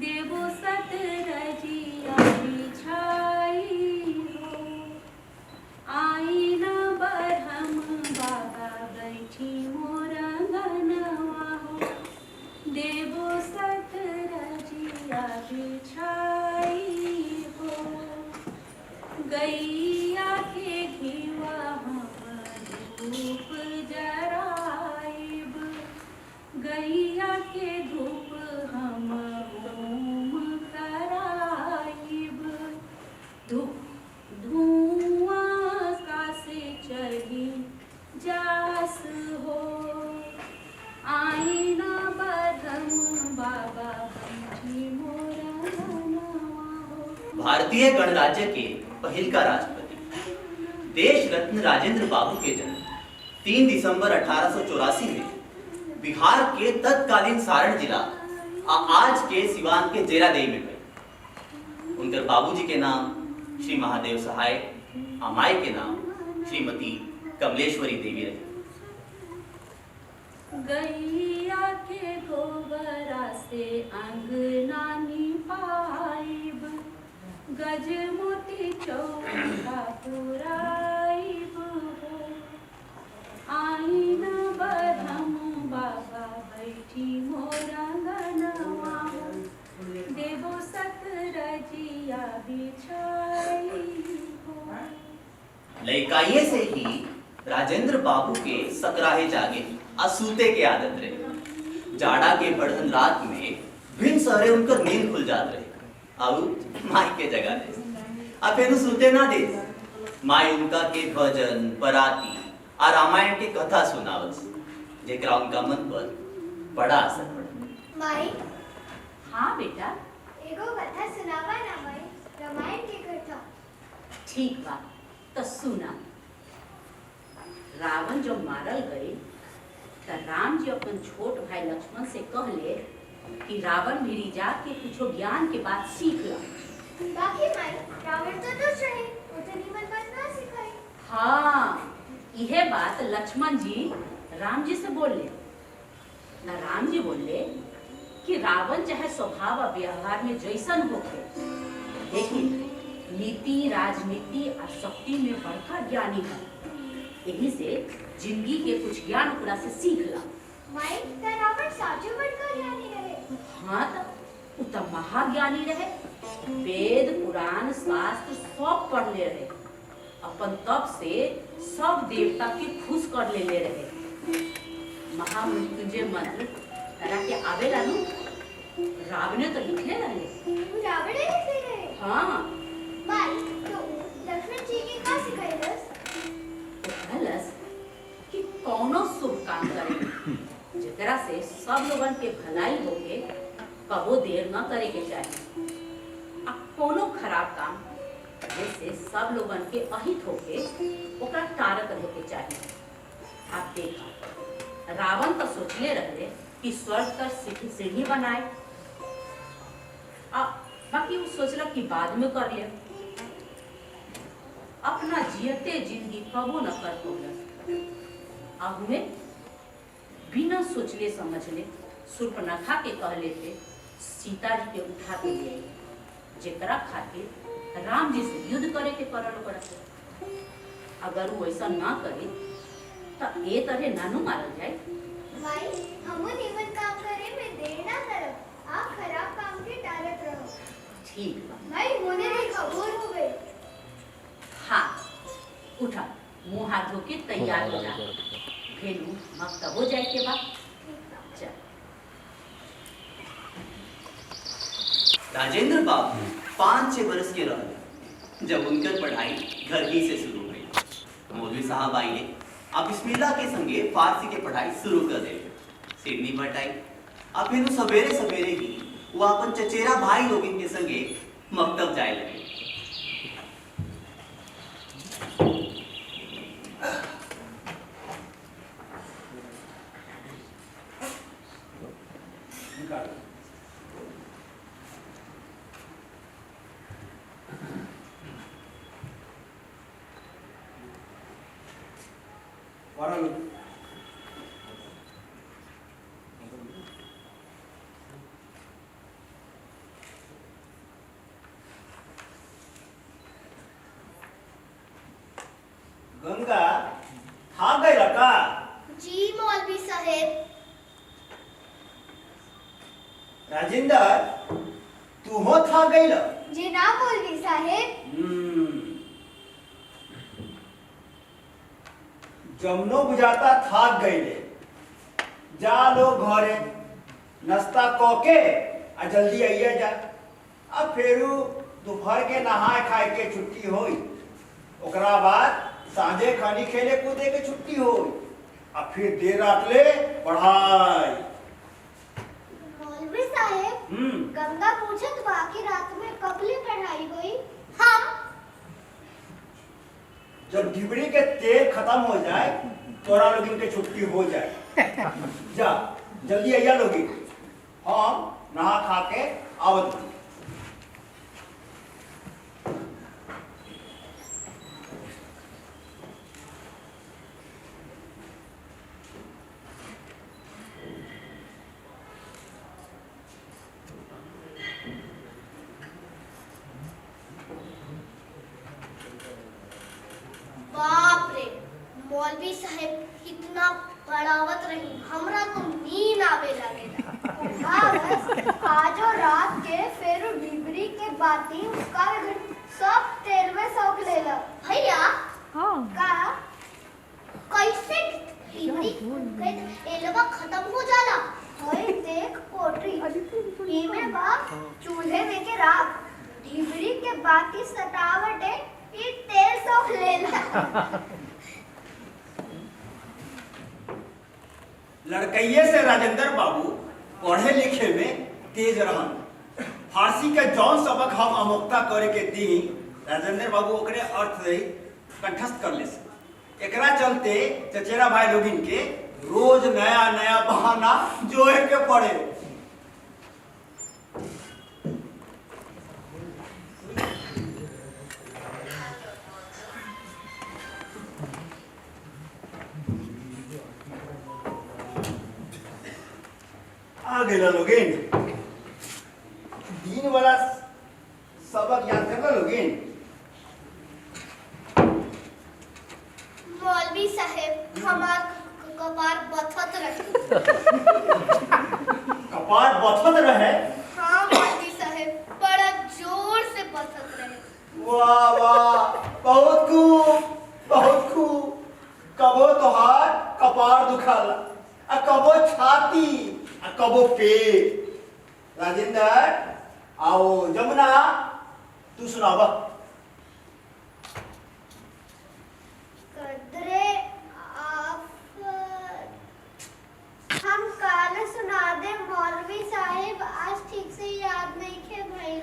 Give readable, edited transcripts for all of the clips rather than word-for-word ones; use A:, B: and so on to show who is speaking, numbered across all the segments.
A: देवो सतरजिया बिछाई हो, आई न बरहम बाबा बैठी मोर अंगनवा हो। देवो सतरजिया बिछाई हो, गैया के घिवा हम धूप जराइब, गैया के धूप हम होम कराइब। धुआं का से चढ़ी जास हो, आई न बरहम बाबा बैठी मोर अंगनवा हो।
B: भारतीय गणराज्य के पहिल का राष्ट्रपति देश रत्न राजेंद्र बाबू के जन्म 3 दिसंबर 1884 में बिहार के तत्कालीन सारण जिला आज के सिवान के जेरादेई में हुए। उनके बाबूजी के नाम श्री महादेव सहाय, अमाई के नाम श्रीमती कमलेश्वरी देवी रहे।
A: गैया के गोबरा से अंगना निपाइब, गज मोती चौका पुराइब हो, आई न बरहम बाबा बैठी मोर अंगनवा हो। देवो सतरजिया बिछाई हो।
B: लइकाइये से ही राजेंद्र बाबू के सकराहे जागे असूते के आदत रहे। जाड़ा के बढ़न रात में भिन्न सहरे उनकर नींद खुल जात रहे और माई के जगह दे अब फिर सूते ना दे। माई उनका के भजन पराती और रामायण के कथा सुनावत, जेकरा उनका मन पर बड़ा असर पड़ा।
C: माई,
A: हाँ बेटा,
C: एगो कथा सुनावा ना माई, रामायण की कथा।
A: ठीक बा तो सुना। रावण जब मारल गए तो राम जी अपन छोट भाई लक्ष्मण से कहले कि रावण भिड़ी जाके कुछो ज्ञान के बात सीख ला।
C: बाकी माई, रावण तो दुष्ट रहे, उतनी मन बात ना सिखाई।
A: हाँ, यह बात लक्ष्मण जी राम जी से बोले ना। राम जी बोले कि रावण चाहे स्वभाव और व्यवहार में जैसन होके, लेकिन नीति राजनीति और शक्ति में बड़का ज्ञानी है। यही से जिंदगी के कुछ ज्ञान ओकरा से सीख ला।
C: माई, त रावण साचो बड़का ज्ञानी रहे।
A: हाँ तो उत्तम महाज्ञानी रहे, वेद पुराण शास्त्र सब पढ़ले रहे, अपन तप से सब देवता के खुश कर ले रहे। महामृत्युंजय मंत्र तरह के आवेला नु, रावण तो लिखले रहे।
C: रावण लिखले रहे?
A: हाँ।
C: माई, तो लक्ष्मण जी के का सिखाइलस?
A: कहलस कि कौनो शुभ काम करे जेकरा से सब लोगन के भलाई होके कबो देर न करे के चाहिए, आ कोनो खराब काम जैसे सब लोगन के अहित होके ओकरा टारत रहे के चाहिए। आप देखा, रावण तो सोचले रहे कि स्वर्ग का सीढ़ी बनाए, बाकी वो सोचला कि बाद में कर ले। अपना जियते जिंदगी कबो न कर पौलस। अब में बिना सोचले समझले शूर्पणखा के कह लेते सीता जी के उठा के ले, जेकरा खातिर राम जी से युद्ध करे के पड़ल पड़ते। अगर वो ऐसा ना करे तो ए तरह नानू मारल जाए।
C: माई, हमो निमन काम करे में देर ना करब, आप खराब काम के टालत रहो।
A: ठीक बा
C: माई, होने देखा भोर हो गई।
A: हाँ, उठा, मुंह हाथ धो के तैयार हो जा। भेलू मक्तब हो जाए के बाद चल।
B: राजेंद्र बाबू 5-6 बरस के रहे जब उनकर पढ़ाई घर ही से शुरू हुई। मौलवी साहब आइए, आप बिस्मिल्लाह के संगे फारसी के पढ़ाई शुरू कर दे। सिडनी बटाई अब फिर सवेरे सवेरे ही वो अपन चचेरा भाई लोग के संगे मकतब जाए लगे।
D: गंगा खा गई का?
C: जी मौलवी साहेब।
D: राजेंद्र तू हो था गई?
C: जी ना मौलवी साहेब।
D: जमनो बुझाता थाक गईले। जा लो घरे नाश्ता कोके आ जल्दी आइए जा। अब फेरू दोपहर के नहाए खाए के छुट्टी होई, ओकरा बाद सांझे खानी खेले कूदे के छुट्टी होई, अब फिर देर रात ले पढ़ाई।
C: मौलवी साहेब, गंगा पूछत बाकी रात में कबले पढ़ाई हुई? हम
D: जब डिबरी के तेल खत्म हो जाए तोरा लोगिन के छुट्टी हो जाए। जा जल्दी आइया लोगी, हम नहा खा के आवत हूँ।
C: बाप रे, मौलवी साहेब इतना पढ़ावत रही, हमरा तो नींद आवे लगेला। आज और रात के फिर डिबरी के बाती उसका सब तेल में सोख लेला। भैया का कैसे डिबरी के एलवा खत्म हो जाला? होय देख पोटरी इमे बा चूल्हे में के राख, डिबरी के बाती सटावटे ई तेल सोख लेला।
D: लड़कइये से राजेंद्र बाबू पढ़े लिखे में तेज रहन। फारसी के जौन सबक हम अमोक्ता करे के दी, राजेंद्र बाबू ओकरे अर्थ रहित कंठस्थ कर ले। एकरा चलते चचेरा भाई लोगिन के रोज नया नया बहाना जोए के पड़े। आ गए लोगिन, दिन वाला सबक याद कर लोगिन।
C: मौलवी साहेब हमार कपार बथत रहे।
D: कपार बथत रहे?
C: हाँ मौलवी साहेब, बड़ा जोर से बथत रहे।
D: वाह वाह, बहुत खूब बहुत खूब। कबो तोहार कपार दुखाला, आ कबो छाती, आ कबो पेट। राजेंद्र आओ, जमुना तू सुनावा।
C: कदरे हम काल सुना दे मौलवी साहेब, आज ठीक से याद नहीं खे भाई।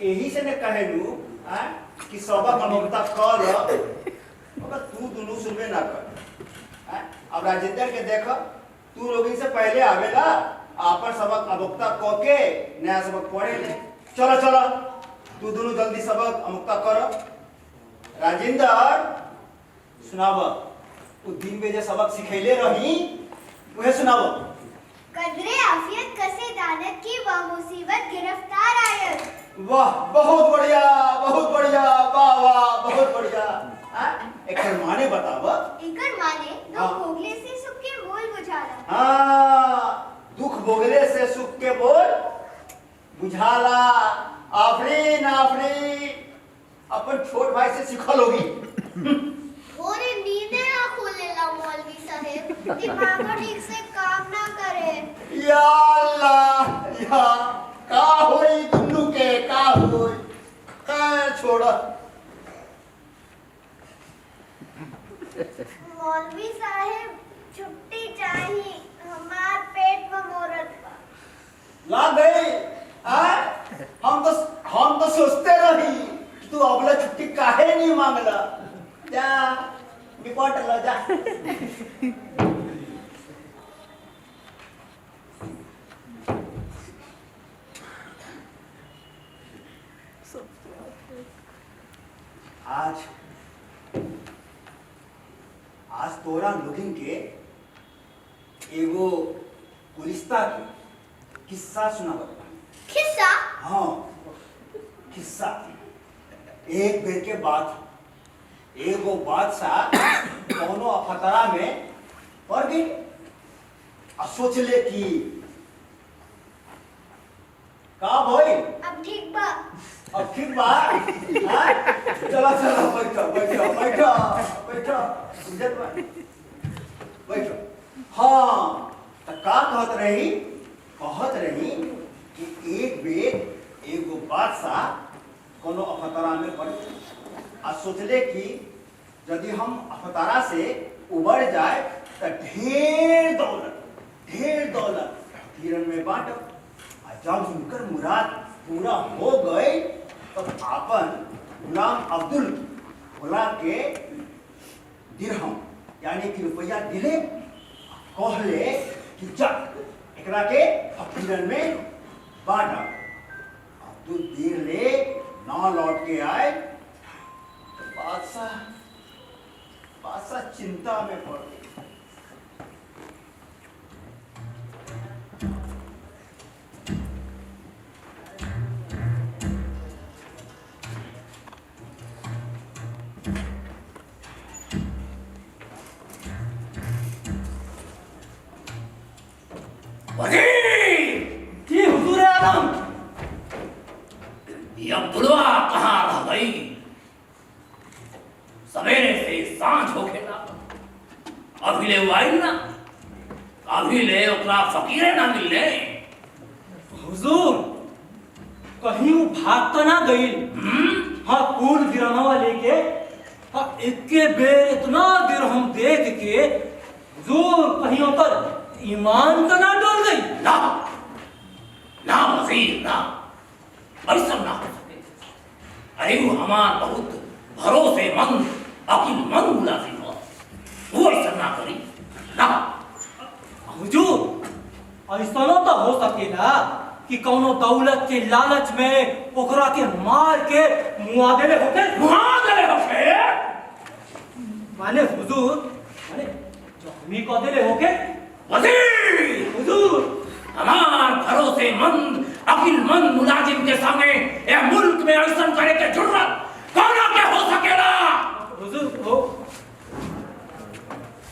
D: यही से ने कहेलू कि सबक अमोक्ता कर, मगर तू दोनों सुनबे ना कर। अब राजेंद्र के देख, तू लोग से पहले आवेला, आपन सबक अमोक्ता क के नया सबक पढ़े ले। चलो चलो तू दोनों जल्दी सबक अमोक्ता करो। राजेंद्र सुनाव, तू दिन में जे सबक सिखैले रही वह सुनाव।
C: कदरे आफियत कसे दानत की मुसीबत गिरफ्तार आयत।
D: वाह बहुत बढ़िया बहुत बढ़िया, वाह वाह बहुत बढ़िया। एकर माने बताव।
C: एकर माने दुख भोगले से सुख के बोल बुझाला।
D: हाँ, दुख भोगले से सुख के बोल बुझाला। आफरीन आफरीन, अपन छोट भाई से सिखल होगी।
C: ओरे नींदे ना खुलेला मौलवी साहेब, दिमाग ठीक से काम ना करे।
D: या अल्लाह, या का होई दुन्नु के का होई, खैर छोड़।
C: मौलवी साहेब छुट्टी चाहिए, हमार पेट में मोरत बा।
D: ला गई। हम तो सोचते रही कि तू अगला छुट्टी काहे नहीं मांगला। जा निपट ला जा। आज तोरा लोगिन के एगो गुलिस्ता के किस्सा सुनावत।
C: खिस्सा?
D: हाँ किस्सा। एक बेर के बात, एगो बादशाह कोनो खतरा में पड़ गई आ सोचले कि का भाई
C: अब ठीक बा।
D: अब ठीक बा। हाँ? चलो चलो बैठो बैठो बैठो बैठो इज्जत बा बैठो। हाँ तो का कहत रही कि एक बेर एगो बादशाह कोनो अफतरा में पड़ आ सोचले कि यदि हम अफतरा से उबर जाए तो ढेर दौलत हिरन में बांटब। जब उनकर मुराद पूरा हो गए तब आपन गुलाम अब्दुल बुला के दिरहम यानी कि रुपया दिले कहले कि जा एकरा के फकीरन में बांटा। अब्दुल देर ले ना लौट के आए तो बादशाह चिंता में पड़ गए।
E: जी हुजूर आलम, ये अब्दुल्ला कहाँ रह गई? सवेरे से सांझ हो खेला, अभी ले आई ना, अभी ले ओकरा फकीरे ना मिलने।
F: हुजूर कहीं वो भाग तो ना गई? हाँ पूल गिरनवा लेके हाँ इक्के बेर इतना दिरहम देख के हुजूर कहीं पर ईमान तो ना डोल गई?
E: ना ना वजीर ना, ऐसा ना हो सके। अरे वो हमार बहुत भरोसेमंद अकीलमंद मुलाजिम हो, वो ऐसा ना करी ना।
F: हुजूर ऐसा तो हो सकेला कि कौनो दौलत के लालच में ओकरा के मार के मुआदले होके माने हुजूर माने जो हमी को देले होके
E: वजीर
F: हुजूर
E: हमार भरोसेमंद अकीलमंद मुलाजिम के सामने ये मुल्क में ऐसा करे के जुर्रत कौन के हो सकेला?
F: हुजूर हो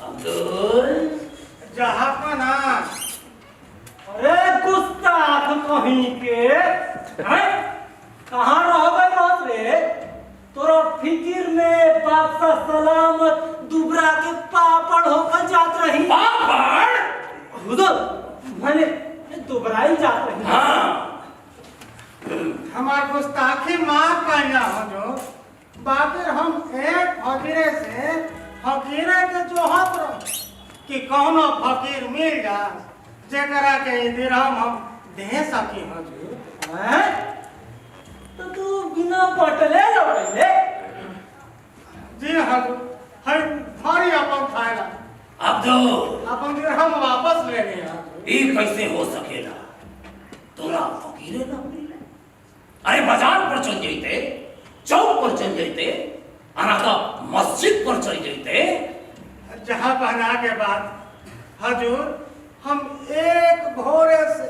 E: अब्दुल
F: जहापना अरे गुस्ताख कहीं के हैं कहाँ रह गए रोज रे? तोरा फिकिर में बादशाह सलामत दुबरा के पापड़ होकर जात रही।
E: पापड़
F: हुजूर माने दुबराई जात रही।
E: हाँ
G: हमार गुस्ताखी माफ करना हो जो बाकी हम एक फकीरे से फकीरे के जोहत रह कि कौनो फकीर मिल जा जेकरा के दिरहम हम दे सकी हुजूर।
F: हैं तो तू बिना पटले लौटले?
G: जी हुजूर हर थारी अपन खाएगा
E: अब्दुल
G: अपन दिरहम वापस लेने हुजूर।
E: ये कैसे हो सकेला? तोरा फकीरे ना मिले? अरे बाजार पर चल जाते, चौक पर चल जाते, अना तो मस्जिद पर चल जाते।
G: जहाँ पहना के बाद हुजूर हम एक भोरे से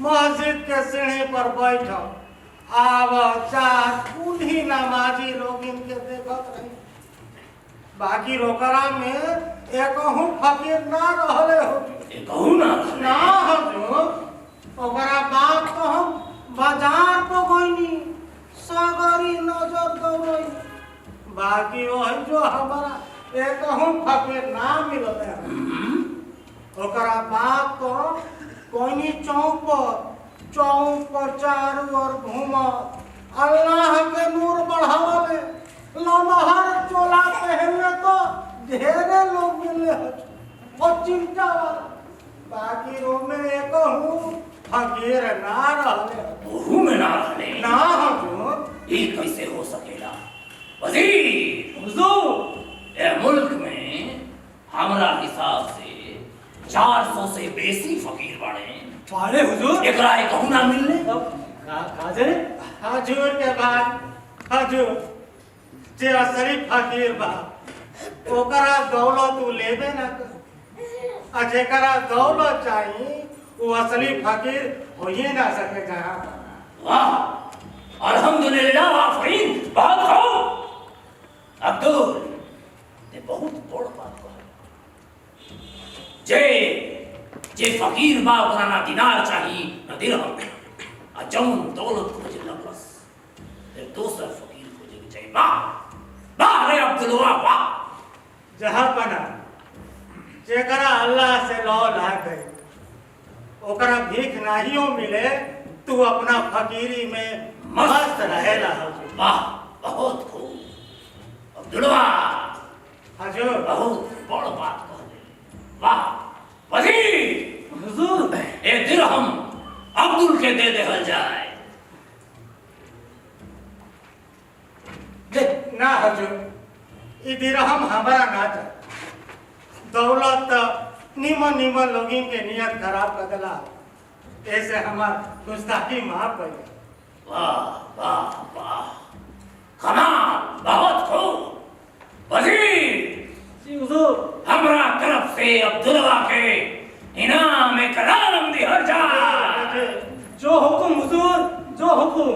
G: मस्जिद के सीढ़ी पर बैठो आव चार बूढ़ी नमाजी लोग इनके देखत रही। बाकी रोकरा में एक फकीर ना रहले हो ना हुजूर। ओकरा बात तो हम बाजार तो गईनी सगरी नजर दौड़ई बाकी वही जो हमारा एक फकीर ना मिलले ओकरा बात तो कोई चौक पर चारों ओर घूम अल्लाह के नूर बढ़ावे लमहर चोला पहनले तो ढेरे लोग मिले और चिंता वाला बाकी रो में एक फकीर ना रहले
E: ओहू में ना रहले
G: ना हुजूर।
E: ये कैसे हो सकेला? वजीर
F: हुजूर
E: ए मुल्क में हमरा हिसाब से 400 से बेसी फकीर बाड़े।
F: पाले हुजूर
E: एकरा एक कहू ना मिलने।
F: काजे
G: हजूर के बाद हजूर जे असली फकीर बा ओकरा दौलत उ लेबे ना कर आ जेकरा दौलत चाहिए वो असली फकीर हो ही ना सके। जहाँ
E: वाह अल्हम्दुलिल्लाह आफरीन बहुत खूब। अब्दुल ने बहुत बड़ बात कहा। जे जे फकीर बा ओकरा ना दिनार चाही ना दिरहम, आ जौन दौलत खोजे लगस फिर दोसर फकीर खोजे के चाहिए। वाह वाह रे अब्दुलवा वाह।
G: जहाँ पना जेकरा अल्लाह से लौ ला गई ओकरा भीख नाहियो मिले तू अपना फकीरी में मस्त रहेला हुजूर।
E: वाह बहुत खूब अब्दुलवा,
G: हुजूर
E: बहुत बड़ बात कहले। वाह वजीर,
F: हुजूर
E: ए दिरहम अब्दुल के दे देहल जाए।
G: ना हुजूर, ई दिरहम हमारा ना था। दौलत निमन निमन लोगिन के नियत खराब कर देला, ऐसे हमार गुस्ताखी माफ कर दे।
E: वाह वाह वाह कमाल, बहुत खूब वजीर।
F: जी हुजूर।
E: हमरा तरफ से अब्दुलवा के इनाम एक राम दिहल जाए।
F: जो हुकुम हुजूर, जो हुकुम।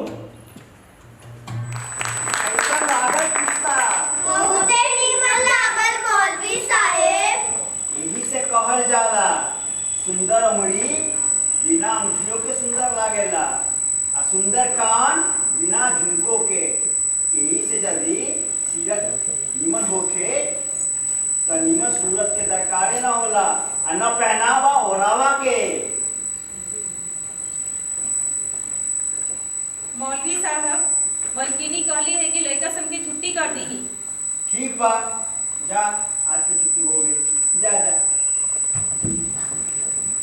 D: ऐसा लागल किस्सा
C: बहुते नीमन लागल मौलवी साहेब।
D: यही से कहल जाला सुंदर उमरी बिना अंगूठियों के सुंदर लागेला, आ सुंदर कान बिना झुमको के। यही से यदि सीरत निमन होखे तो निमन सूरत के दरकारे ना होला, आ न पहनावा ओढ़ावा के।
A: मौलवी साहब, मलकिनी कहली है कि लड़का सब के छुट्टी कर दी।
D: ठीक बा, जा आज की छुट्टी हो गई, जा जा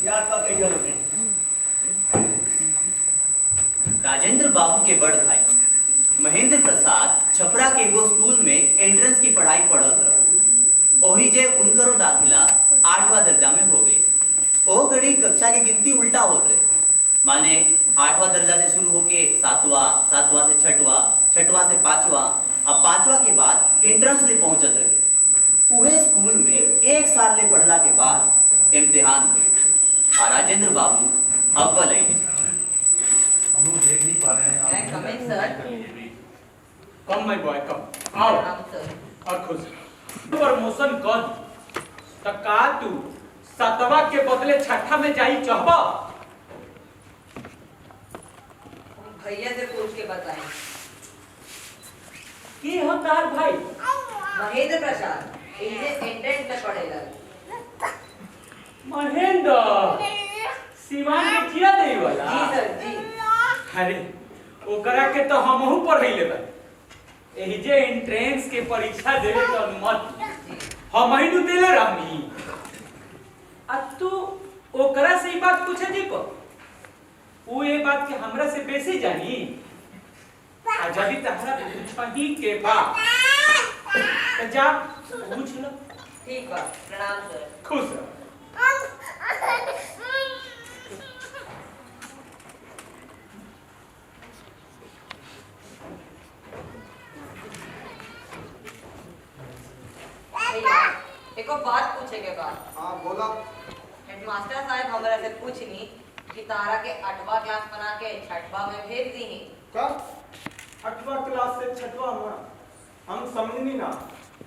D: याद का कहियो लोगे।
B: राजेंद्र बाबू के बड़ भाई महेंद्र प्रसाद छपरा के एगो स्कूल में एंट्रेंस की पढ़ाई पढ़त रह। ओही जे उनकरो दाखिला 8वां दर्जा में हो गई। ओ घड़ी कक्षा की गिनती उल्टा होत रहे, माने 8वां दर्जा से शुरू होके 7वां, 7वां से 6वां, 6वां से 5वां, अब 5वां के बाद एंट्रेंस ले पहुंचत रहे। उहे स्कूल में 1 साल ले पढ़ला के बाद इम्तिहान हुई और राजेंद्र बाबू अव्वल आई।
H: हम लोग देख नहीं पा रहे हैं।
A: Come in, sir.
F: Come my boy कम आओ और खुश प्रमोशन कर त का तू 7वां के बदले 6ठा में जाई चाहबा?
I: भैया से पूछ के बताएं।
F: की हम तार भाई
I: महेंद्र प्रसाद इन्हें एंट्रेंस में पढ़ेला।
F: महेंद्र सिवान के किया नहीं वाला।
I: जी सर जी।
F: अरे ओकरा के तो हमहू पढ़ैले बा। एही जे एंट्रेंस के परीक्षा देवे के अनुमति हम ही नु देले रहनी। आ तू ओकरा से ई बात पूछे जी पर वो ये बात के हमरा से बेसी जानी। आ जदी तहरा पूछही के बा त जा पूछ लो।
I: ठीक बा, प्रणाम सर।
F: खुश रह।
I: भैया एको बात पूछे के बाद।
D: हाँ बोला।
I: हेडमास्टर साहब हमरा से पूछनी कि तारा के 8वां क्लास बना के 6वां में भेज दी।
F: कब 8वां क्लास से 6वां में हम समझनी ना।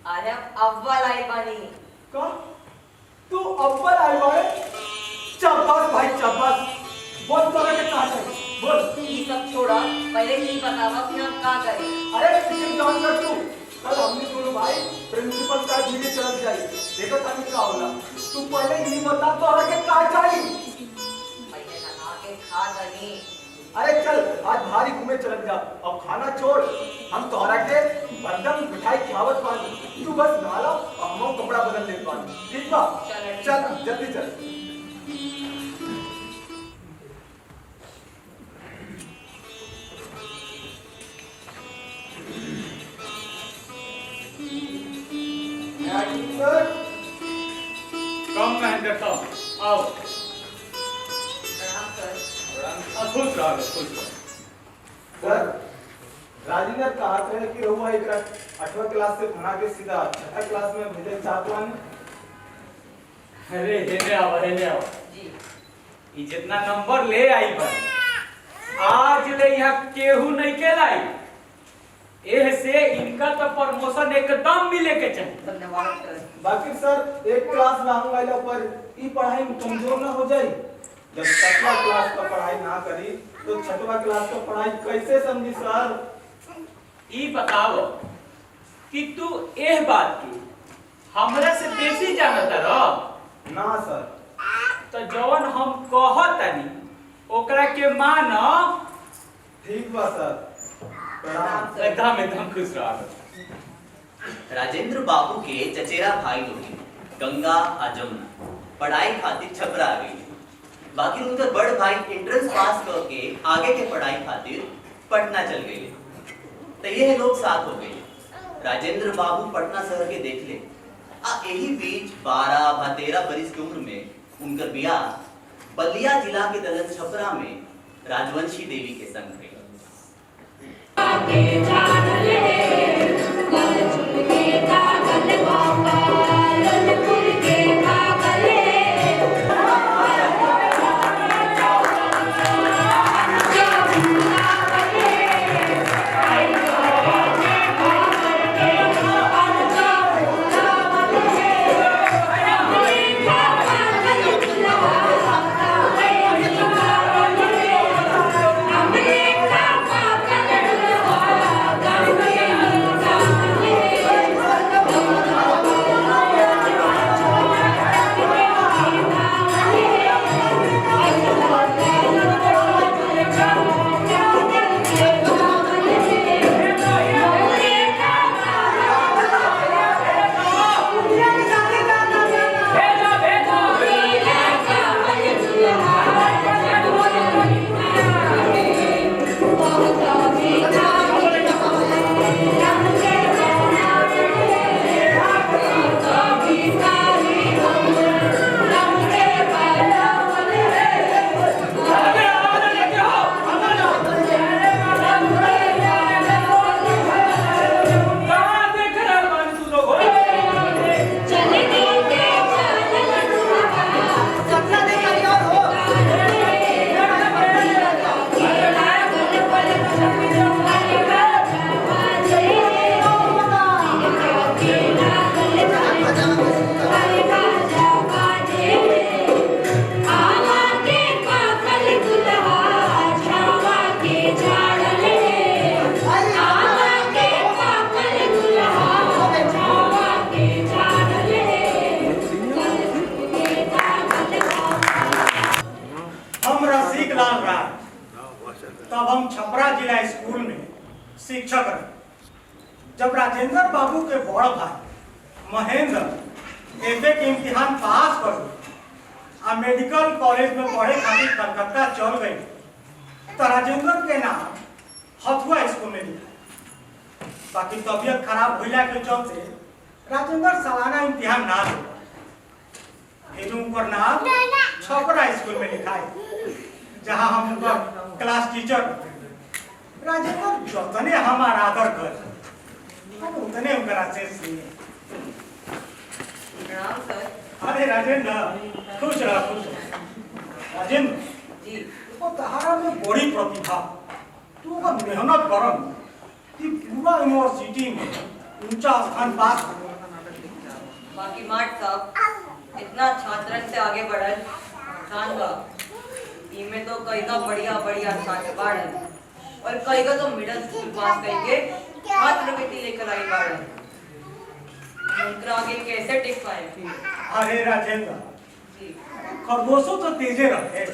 I: आज हम अव्वल आई बनी।
F: कब तू अव्वल आई बारे? शाबाश भाई शाबाश। बोल तो के कहा चाहिए बोल।
I: ये सब छोड़ा, पहले ये बतावा कि हम क्या करें।
F: अरे किसी जान कर तू कल हमने दोनों भाई प्रिंसिपल का वीडियो चल जाई देखो तभी क्या होला। तू पहले ये बता तो के का चाहिए।
I: पहले नहा के खा दनी।
F: अरे चल आज भारी घूमे चल जा। अब खाना छोड़, हम तोहरा के बर्तन मिठाई खिलावत बानी। तू बस नहा लो और हम कपड़ा बदल लेत बानी। ठीक बा? चल जल्दी चल। कम महेंद्र कम आओ।
I: प्रणाम सर।
F: खुश रहो खुश रहो।
J: सर राजेंद्र कहते हैं कि रहुआ एक 8वां क्लास से बना के सीधा 6ठा क्लास में भेजे चाहते हैं।
F: अरे हेने आओ
I: जी।
F: ई जितना नंबर ले आई बा आज ले यहाँ केहू नहीं के लाई। एह से इनका तो प्रमोशन वेतन एकदम मिले के चाहिए।
I: धन्यवाद सर।
J: बाकी सर एक क्लास में आऊंगा पर ई पढ़ाई में कमजोर ना हो जाए। जब 7वां क्लास का पढ़ाई ना करी तो 6वां क्लास का पढ़ाई कैसे समझी सर?
F: ई बताओ कि तू एह बात की हमरा से बेसी जानता रह
J: ना सर।
F: तो जवन हम कहतनी ओकरा के मान।
J: ठीक बा सर। प्रणाम।
F: एकदम खुश रह।
B: राजेंद्र बाबू के चचेरा भाई लोग गंगा आ जमुना पढ़ाई खातिर छपरा आ गई। बाकी उनका बड़ भाई एंट्रेंस पास करके आगे के पढ़ाई खातिर पटना चल गए। तो ये लोग साथ हो गए। राजेंद्र बाबू पटना शहर के देख ले आ यही बीच 12-13 बरिस की उम्र में उनका ब्याह बलिया जिला के दलन छपरा में राजवंशी देवी के संग हुई।
G: तब हम छपरा जिला स्कूल में शिक्षक रहे। जब राजेंद्र बाबू के बड़ भाई महेंद्र एफए के इम्तिहान पास कर आ मेडिकल कॉलेज में पढ़े खातिर कलकत्ता चल गई तो राजेंद्र के नाम हथुआ स्कूल में लिखा। बाकी तबीयत खराब होला के चलते राजेंद्र सालाना इम्तिहान ना दे। फिर उनका नाम छपरा स्कूल में लिखा है जहाँ हम उनका क्लास टीचर। राजेंद्र जतने हमारा आदर कर हम उतने उनका से
I: प्रणाम सर।
G: अरे राजेंद्र खुश रह खुश रह। राजेंद्र
I: जी
G: वो तहारा में बड़ी प्रतिभा। तू अगर मेहनत करम कि पूरा यूनिवर्सिटी में ऊंचा स्थान पास कर।
I: बाकी मार्ट साहब इतना छात्रन से आगे बढ़ल इंसान बा। इनमें तो कई का बढ़िया बढ़िया छात्र बाढ़ और कई का तो मिडिल स्कूल पास करके छात्रवृत्ति लेकर आई बाढ़। उनका आगे कैसे टिक पाए?
G: अरे राजेंद्र
I: जी
G: खरगोशों तो तेजे रहे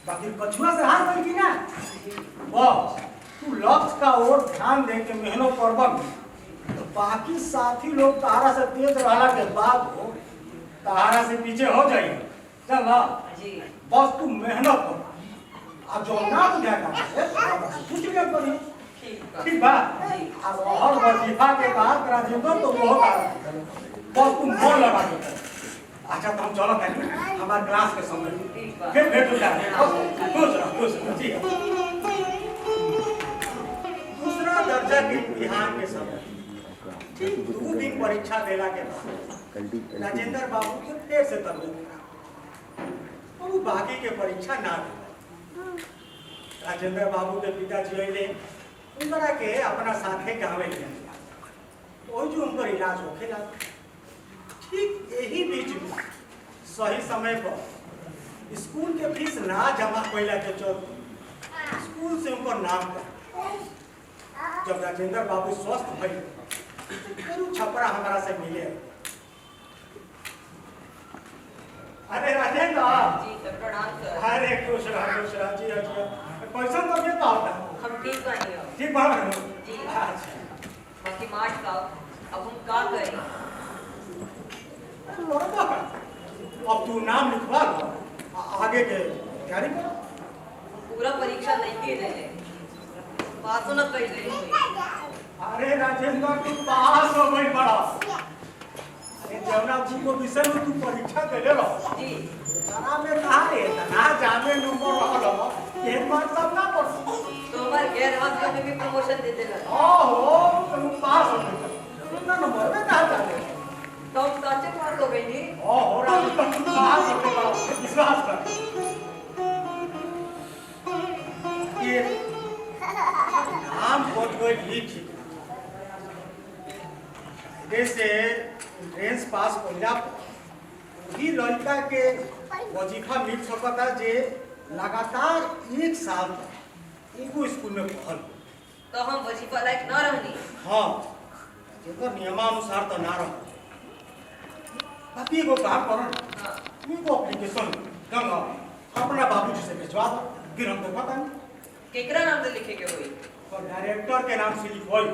G: बाकी कछुआ से हार गई कि ना। वाह तू लक्ष्य का ओर ध्यान दे के मेहनत करबम तो बाकी साथी लोग तारा से तेज रहला के बाद हो तारा से पीछे हो जाइए। चल ना
I: जी
G: बस तू मेहनत कर अब जो ना तो ध्यान है कुछ भी करी ठीक बा। अब हर वजीफा के बाद राजेंद्र तो बहुत आ बस तुम मन लगा दो। अच्छा तो हम चलो कहीं हमारे क्लास के समय फिर भेंट हो जाए। खुश रहो जी। दूसरा दर्जा के इम्तिहान के समय ठीक 2 दिन परीक्षा देला के बाद राजेंद्र बाबू के फिर से तबीयत खराब और वो बाकी के परीक्षा ना दे। राजेंद्र बाबू के पिताजी अइले उनकरा के अपना साथे गाँव ले गया। हो जो उनका इलाज होखेला। ठीक यही बीच में सही समय पर स्कूल के फीस ना जमा कैला के चलते स्कूल से उनको नाम का जब राजेंद्र बाबू स्वस्थ भइल फिर छपरा हमारा से मिले। अरे राजेंद्र
I: जी सर, प्रणाम सर।
G: अरे खुश रहा जी जी। पैसा तो ये तो होता
I: हम ठीक बानी हो।
G: ठीक बात है
I: जी।
G: अच्छा
I: बाकी मार्ट साहब, अब हम का करें?
G: लड़का का अब तू नाम लिखवा दो आगे के तैयारी कर।
I: पूरा परीक्षा नहीं के देले, पास न कर ले।
G: अरे राजेंद्र तू पास हो गई बड़ा। अरे जवना जी को विषय में तू परीक्षा दे ले रहो
I: जी।
G: जरा में कहा रे ना जाने नंबर रहो एक बार सब ना पढ़
I: तो हमारे गैर हाथ में भी प्रमोशन दे देला।
G: ओहो तुम पास हो गए ना नंबर में कहा जाते
I: तो हम सच्चे पास हो गए जी।
G: ओहो राजेंद्र तुम पास हो गए विश्वास कर। ये नाम बहुत कोई ठीक है जैसे एंट्रेंस पास कइला वही लड़का के वजीफा मिल सकता जे लगातार 1 साल तक एगो स्कूल में पढ़ल।
I: तो हम वजीफा लायक न रहनी।
G: हाँ जेकर नियमानुसार तो ना रह। बाकी एगो काम करो ना
I: हाँ।
G: एगो एप्लीकेशन गंगा अपना बाबूजी से भिजवा दो फिर हम देखा था
I: केकरा नाम से लिखे के होई?
G: और डायरेक्टर के नाम से लिखवाई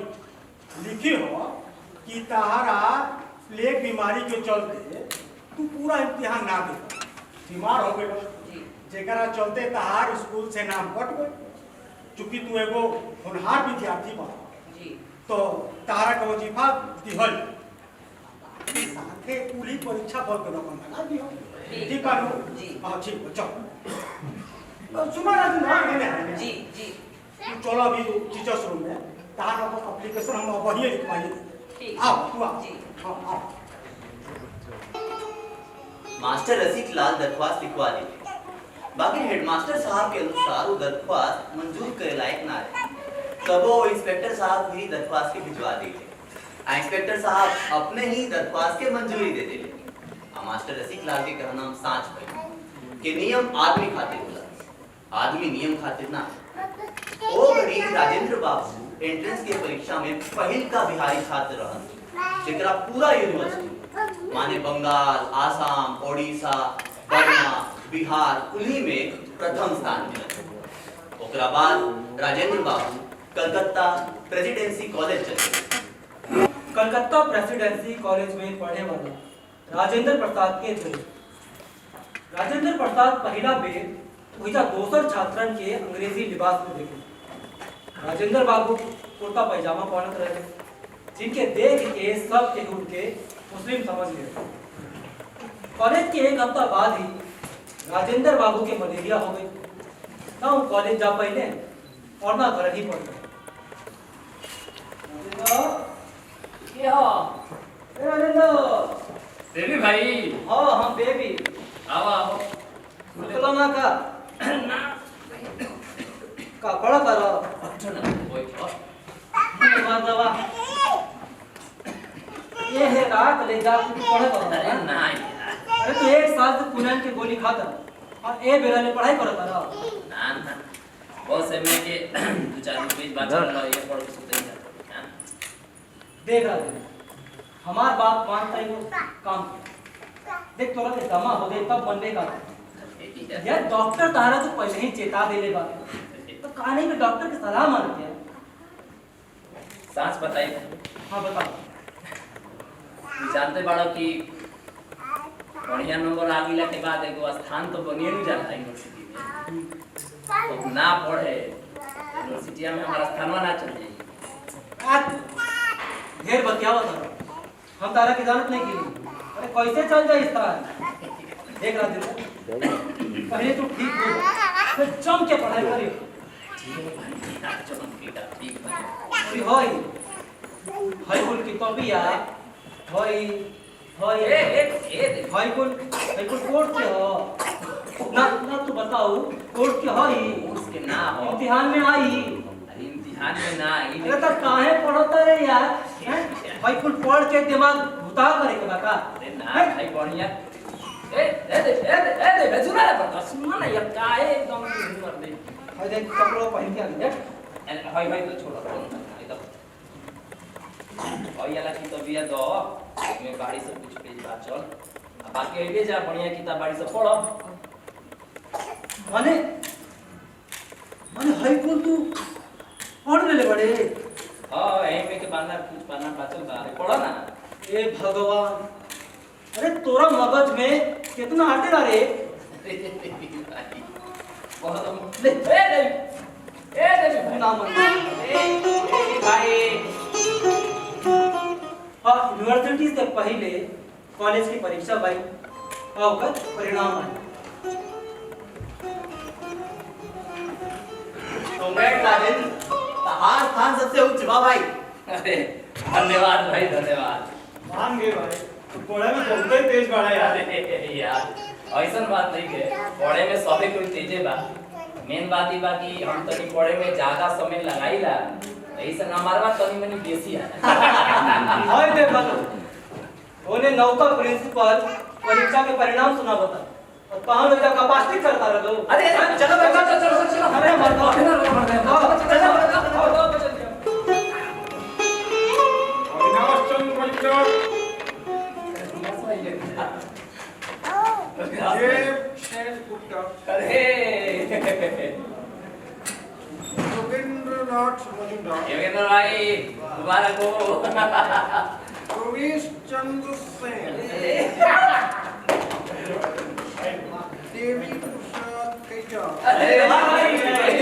G: लिखी हो कि तहारा प्लेग बीमारी के चलते तू पूरा इम्तिहान ना दे बीमार हो गए
I: जी।
G: जेकरा चलते तहार स्कूल से नाम कट गए चूंकि तू एगो होनहार विद्यार्थी बा
I: जी।
G: तो तहारा के वजीफा दिहल साथे पूरी परीक्षा बल के रकम बना दियो। ठीक है
I: जी।
G: हां ठीक है चल सुनो राजू
I: जी जी।
G: तू चलो अभी टीचर्स रूम में तार एप्लीकेशन हम बढ़िया लिखवाइए।
I: ठीक।
G: आओ तू आ
I: जी।
G: हाँ आओ।
B: मास्टर रसिक लाल दरख्वास्त लिखवा दी। बाकी हेडमास्टर साहब के अनुसार वो दरख्वास्त मंजूर करे लायक ना है। तब वो इंस्पेक्टर साहब भी दरख्वास्त के भिजवा दी। इंस्पेक्टर साहब अपने ही दरख्वास्त के मंजूरी दे दिले। मास्टर रसिक लाल के कहना हम साँच पर कि नियम आदमी खातिर होला, आदमी नियम खातिर ना। ओ घड़ी राजेंद्र बाबू एंट्रेंस के परीक्षा में पहिल का बिहारी छात्र रहन जेकरा पूरा यूनिवर्सिटी माने बंगाल, आसाम, ओडिशा, बर्मा, बिहार उन्हीं में प्रथम स्थान मिला। ओकरा बाद राजेंद्र बाबू कलकत्ता प्रेसिडेंसी कॉलेज चले।
F: कलकत्ता प्रेसिडेंसी कॉलेज में पढ़ने वाला राजेंद्र प्रसाद के थे। राजेंद्र प्रसाद पहला बेर वहीजा दोसर छात्रन के अंग्रेजी लिबास में देखे। राजेंद्र बाबू कुर्ता पैजामा पहनत रहे जिनके देख के सब केहू के मुस्लिम समझ गए। कॉलेज के 1 हफ्ता बाद ही राजेंद्र बाबू के मलेरिया हो गई। ना वो कॉलेज जा पाए और ना घर ही पड़ गए।
K: बेबी भाई।
F: हाँ बेबी
K: आओ आओ।
F: बोलो ना का पढ़ा करो
K: अच्छा ना कोई और
F: दवा ये है रात ले जा तू पढ़े करो।
K: अरे ना यार।
F: अरे तू 1 साल से पुनान के गोली खाता और ए बेरा ने पढ़ाई करता रहा।
K: ना ना बहुत समय के 2-4 पेज बात चल रहा है ये पढ़ के सुते जाता।
F: देख रहा है हमार बात मानता ही वो काम देख तोरा के दमा हो गए तब बनने का यार। डॉक्टर तारा तो पहले ही चेता देले बा तो कहानी में डॉक्टर की सलाह मानते हैं।
K: सांस बताइए।
F: हाँ बताओ।
K: जानते बाड़ो कि बढ़िया नंबर आ गया के बाद एगो स्थान तो बनिए नहीं जाता यूनिवर्सिटी में। तो ना पढ़े यूनिवर्सिटी में हमारा स्थान ना चल जाए।
F: ढेर बतियावत है हम तारा के जानत नहीं की। अरे कैसे चल जाए इस तरह देख रहा दिन पहले तो ठीक हो फिर जम के पढ़ाई करियो।
K: ठीक
F: अरे होई हाई कुल की तबिया होई होई हाई कुल कोर्ट के हो ना ना तू बताओ कोर्ट के होई
K: उसके ना हो
F: इम्तिहान में आई।
K: इम्तिहान में ना आई।
F: अरे तब काहे पढ़ता रे यार हैं हाई कुल पढ़ के दिमाग भुता करे के का
K: अरे ना भाई बढ़िया ए दे बेचुरा रे पर सुन ना यार काहे एकदम कर दे
F: हाई देख कपड़ा पहन के आ देख
K: हाई भाई तो छोड़ो एकदम और याला की तो बिया दो मैं गाड़ी से कुछ पेज बात चल अब बाकी आइए जा बढ़िया किताब बाड़ी से पढ़ो
F: माने हाई कुल तू पढ़ ले बड़े
K: हां एही में के बाना कुछ बाना बाचल बा पढ़ो ना
F: ए भगवान अरे तोरा मगज में कितना आटे ला रे
K: बहुत ले ए
F: ना मन
K: भाई
F: यूनिवर्सिटी से पहले कॉलेज की परीक्षा भाई और परिणाम आई
B: कॉम्रेड राजेंद्र तहार स्थान सबसे उच्च बा भाई।
K: अरे धन्यवाद भाई धन्यवाद
J: मान गए भाई तो पढ़े में बहुत ही तेज बड़ा यार
K: यार ऐसा बात नहीं है पढ़े में सबे कोई तेजे बा मेन बात ही बा कि हम तनी पढ़े में ज्यादा समय लगाईला ऐसा ना मारवा तनी मनी बेसी आ
F: हाय दे बालो ओने नौका प्रिंसिपल परीक्षा के परिणाम सुना बता और कहां लोग का पास्टिक करता रहो
K: अरे चलो चलो
F: हमें मर दो
G: अविनाश चंद्र मलिक ये शेष गुप्ता
K: अरे
G: योगेंद्रनाथ मजुमदार
K: योगेंद्र भाई मुबारक हो
G: रमेश चंद्र सेन देवी प्रसाद कैचा
K: अरे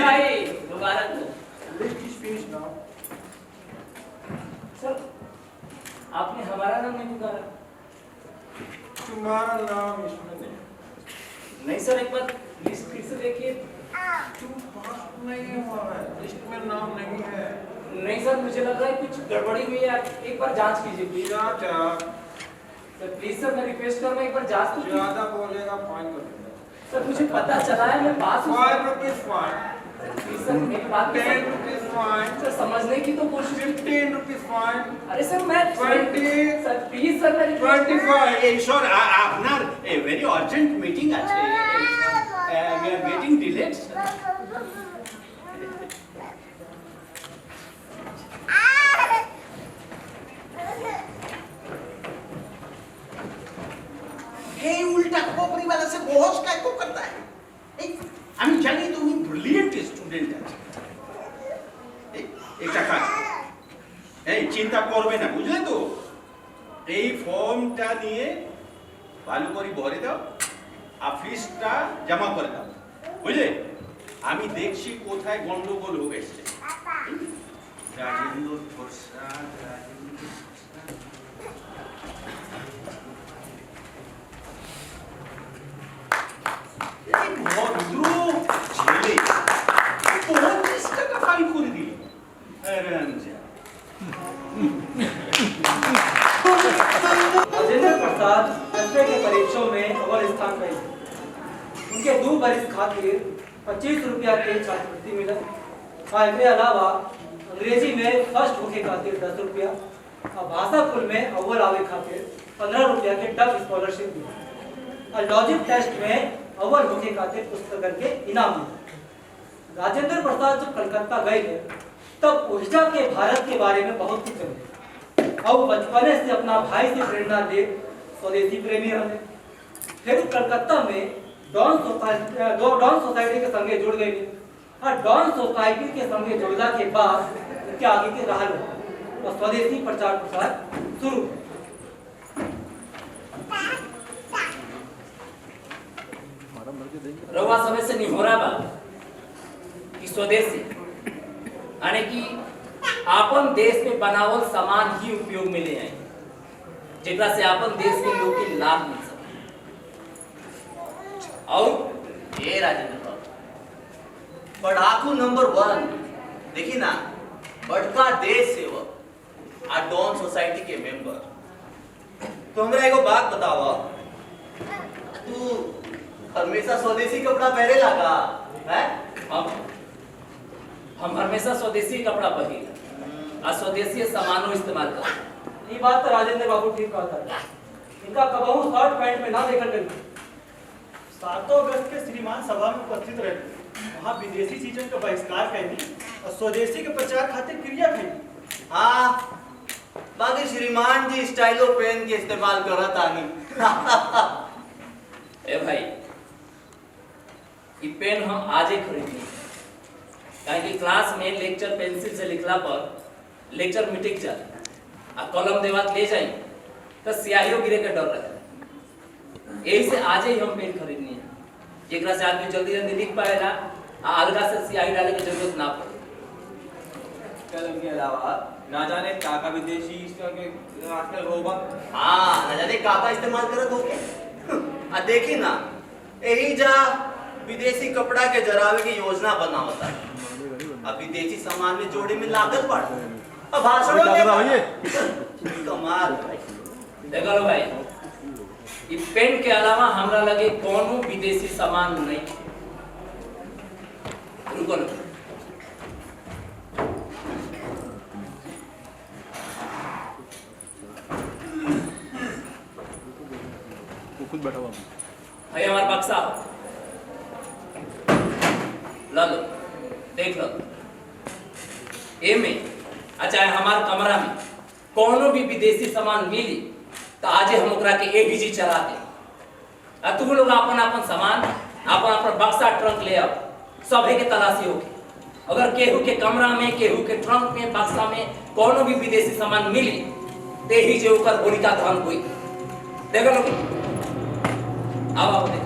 K: भाई मुबारक हो
G: list is finished now
K: sir आपने हमारा नाम नहीं पुकारा
G: तुम्हारा नाम इसमें नहीं
K: सर एक बार लिस्ट फिर से देखिए
G: तू पास नहीं हुआ है लिस्ट में नाम नहीं है
K: नहीं सर मुझे लग रहा है कुछ गड़बड़ी हुई है आप एक बार जांच कीजिए प्लीज सर प्लीज सर मैं रिक्वेस्ट कर रहा हूँ एक बार जांच तो कीजिए।
G: ज्यादा बोलेगा फाइन कर देगा
K: सर मुझे पता चला है मैं पास हूँ
G: 5 रुपीज फाइन
K: प्लीज सर मेरी बात
G: 10 रुपीज फाइन
K: सर समझने की तो कोशिश
G: 15 रुपीज फाइन
K: अरे सर मैं
G: 20
K: सर प्लीज सर मैं request कर रहा हूँ।
G: 25
D: ঈশ্বর আপনার এ ভেরি আর্জেন্ট মিটিং আছে we are getting delayed এই উল্টা খবরি वाला से বহস কাই কো করতা है আমি জানি তুমি ব্রিলিয়েন্ট স্টুডেন্ট আছো একটা কাজ এই চিন্তা করবে না বুঝলে তো এই ফর্মটা নিয়ে ভালো করে ভরে দাও আর ফিসটা জমা করে দাও বুঝলে আমি দেখছি কোথায় গন্ডগোল হয়ে গেছে রাজেন্দ্র প্রসাদ এই ভদ্র ছেলে 25 টাকা ফাইন করে দিল
F: राजेंद्र प्रसाद एफए के परीक्षाओं में अव्वल स्थान पाई उनके 2 बरिस खातिर 25 रुपया के छात्रवृत्ति मिला इसके अलावा अंग्रेजी में फर्स्ट होके खातिर 10 रुपया और भाषा कुल में अव्वल आवे खातिर 15 रुपया के डब स्कॉलरशिप मिला और लॉजिक टेस्ट में अव्वल होके खातिर पुस्तक के इनाम मिला राजेंद्र प्रसाद जब कलकत्ता गए थे तब ऊर्जा के भारत के बारे में बहुत कुछ जाने और बचपने से अपना भाई से प्रेरणा ले स्वदेशी प्रेमी रहे फिर कलकत्ता में डॉन सोसाइटी के संगे जुड़ गए और डॉन सोसाइटी के संगे जुड़ला के बाद उनके आगे के राह और स्वदेशी प्रचार प्रसार शुरू
K: रउआ समय से निहोरा बा कि स्वदेशी यानी कि आपन देश में बनावल सामान ही उपयोग में ले आए जेकरा से आपन देश के लोग के लाभ मिल सके
B: और ये राजेंद्र बाबू पढ़ाकू नंबर 1 देखी ना बड़का देश सेवक आ डॉन सोसाइटी के मेंबर तो हमरा एगो बात बतावा तू हमेशा स्वदेशी कपड़ा पहने लगा है
K: हम हमेशा स्वदेशी कपड़ा पहने और स्वदेशी सामानों इस्तेमाल कर
F: ये बात तो राजेंद्र बाबू ठीक कहता है। इनका कबहू शर्ट पैंट में ना देखल गई।
L: 7 अगस्त के श्रीमान सभा में उपस्थित रहे, वहाँ विदेशी चीजों का बहिष्कार कैनी और स्वदेशी के प्रचार खातिर क्रिया कैनी।
B: हाँ, बाकी श्रीमान जी स्टाइलो पेन के इस्तेमाल करत आनी।
K: ए भाई, ये पेन हम आज ही खरीदनी, कि क्लास में लेक्चर पेंसिल से लिखला पर लेक्चर मिटिक जाए आ कलम देवात ले जाई तो स्याहियों गिरे के डर रहे। यही से आज ही हम पेन खरीदनी है, जेकरा से आदमी जल्दी जल्दी लिख पाएगा आ अलगा से स्याही डाले की जरूरत ना पड़े।
J: कलम के अलावा ना जाने काका विदेशी आजकल रोबोट।
B: हाँ, न जाने काका इस्तेमाल करत होके। आ देखी ना, यही जा विदेशी कपड़ा के जरावे की योजना बना होता है। अब विदेशी सामान में जोड़े में लागत बढ़, अब भाषण कमाल।
K: देखो लो भाई, ये पेन के अलावा हमरा लगे कोनो विदेशी सामान नहीं। रुको लो,
H: खुद बैठा हुआ
K: भाई हमारा बक्सा ला लो, देख लो। ए में अच्छा हमारे कमरा में कोनो भी विदेशी सामान मिली तो आज हम ओकरा के एबीजी चला दे। तुम लोग अपन अपन सामान अपन अपन बक्सा ट्रंक ले आओ, सभे के तलाशी होके। अगर केहू के कमरा में, केहू के ट्रंक में, बक्सा में कोनो भी विदेशी सामान मिली ते ही जे ओकर होलिका दहन होई। देखो लोग, आओ देखो।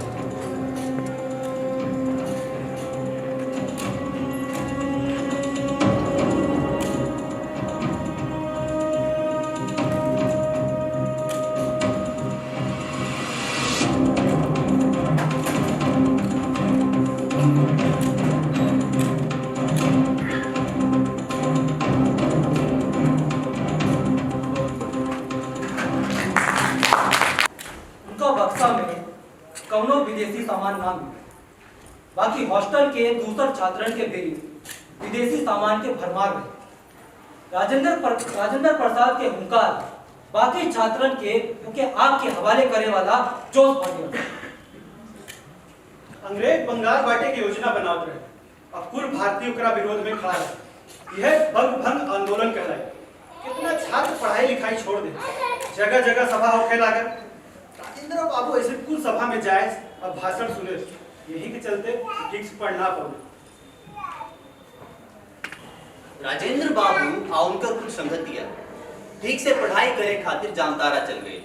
F: कौनो विदेशी सामान ना मिले। बाकी हॉस्टल के दूसर छात्रन के भी विदेशी सामान के भरमार में राजेंद्र प्रसाद के हुंकार बाकी छात्रन के उनके आग के हवाले करे वाला जोश बढ़ गया।
L: अंग्रेज बंगाल बांटे की योजना बनावत रहे, अब पूर्व भारतीय ओकरा विरोध में खड़ा है। यह भंग आंदोलन कहलाए। कितना छात्र पढ़ाई लिखाई छोड़ दे, जगह जगह सभा होके लागल। राजेंद्र बाबू ऐसे कुल सभा में जाए और भाषण सुने, यही के चलते ठीक से पढ़ ना पाए।
B: राजेंद्र बाबू और उनका कुछ संगतिया ठीक से पढ़ाई करे खातिर जामतारा चल गए।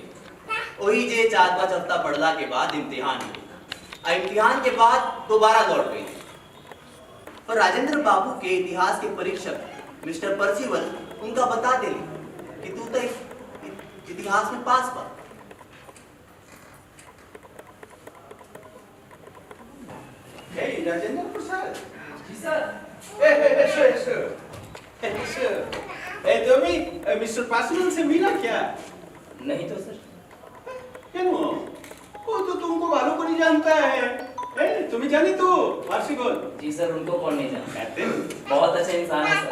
B: वही जे 4-5 हफ्ता पढ़ला के बाद इम्तिहान हुआ। इम्तिहान के बाद दोबारा लौट गई। पर राजेंद्र बाबू के इतिहास के परीक्षक मिस्टर परसिवल उनका बता दे कि तू तो इतिहास में पास पा।
D: राजेंद्र प्रसाद
K: जी सर।
D: तुम्हें मिस्टर पासवान से मिला क्या?
K: नहीं तो सर।
D: क्यों? वो तो तुमको वालों को नहीं जानता है। तुम्हें जाने तो वार्षिकोल?
K: जी सर, उनको कौन नहीं जानता। बहुत अच्छे इंसान है सर।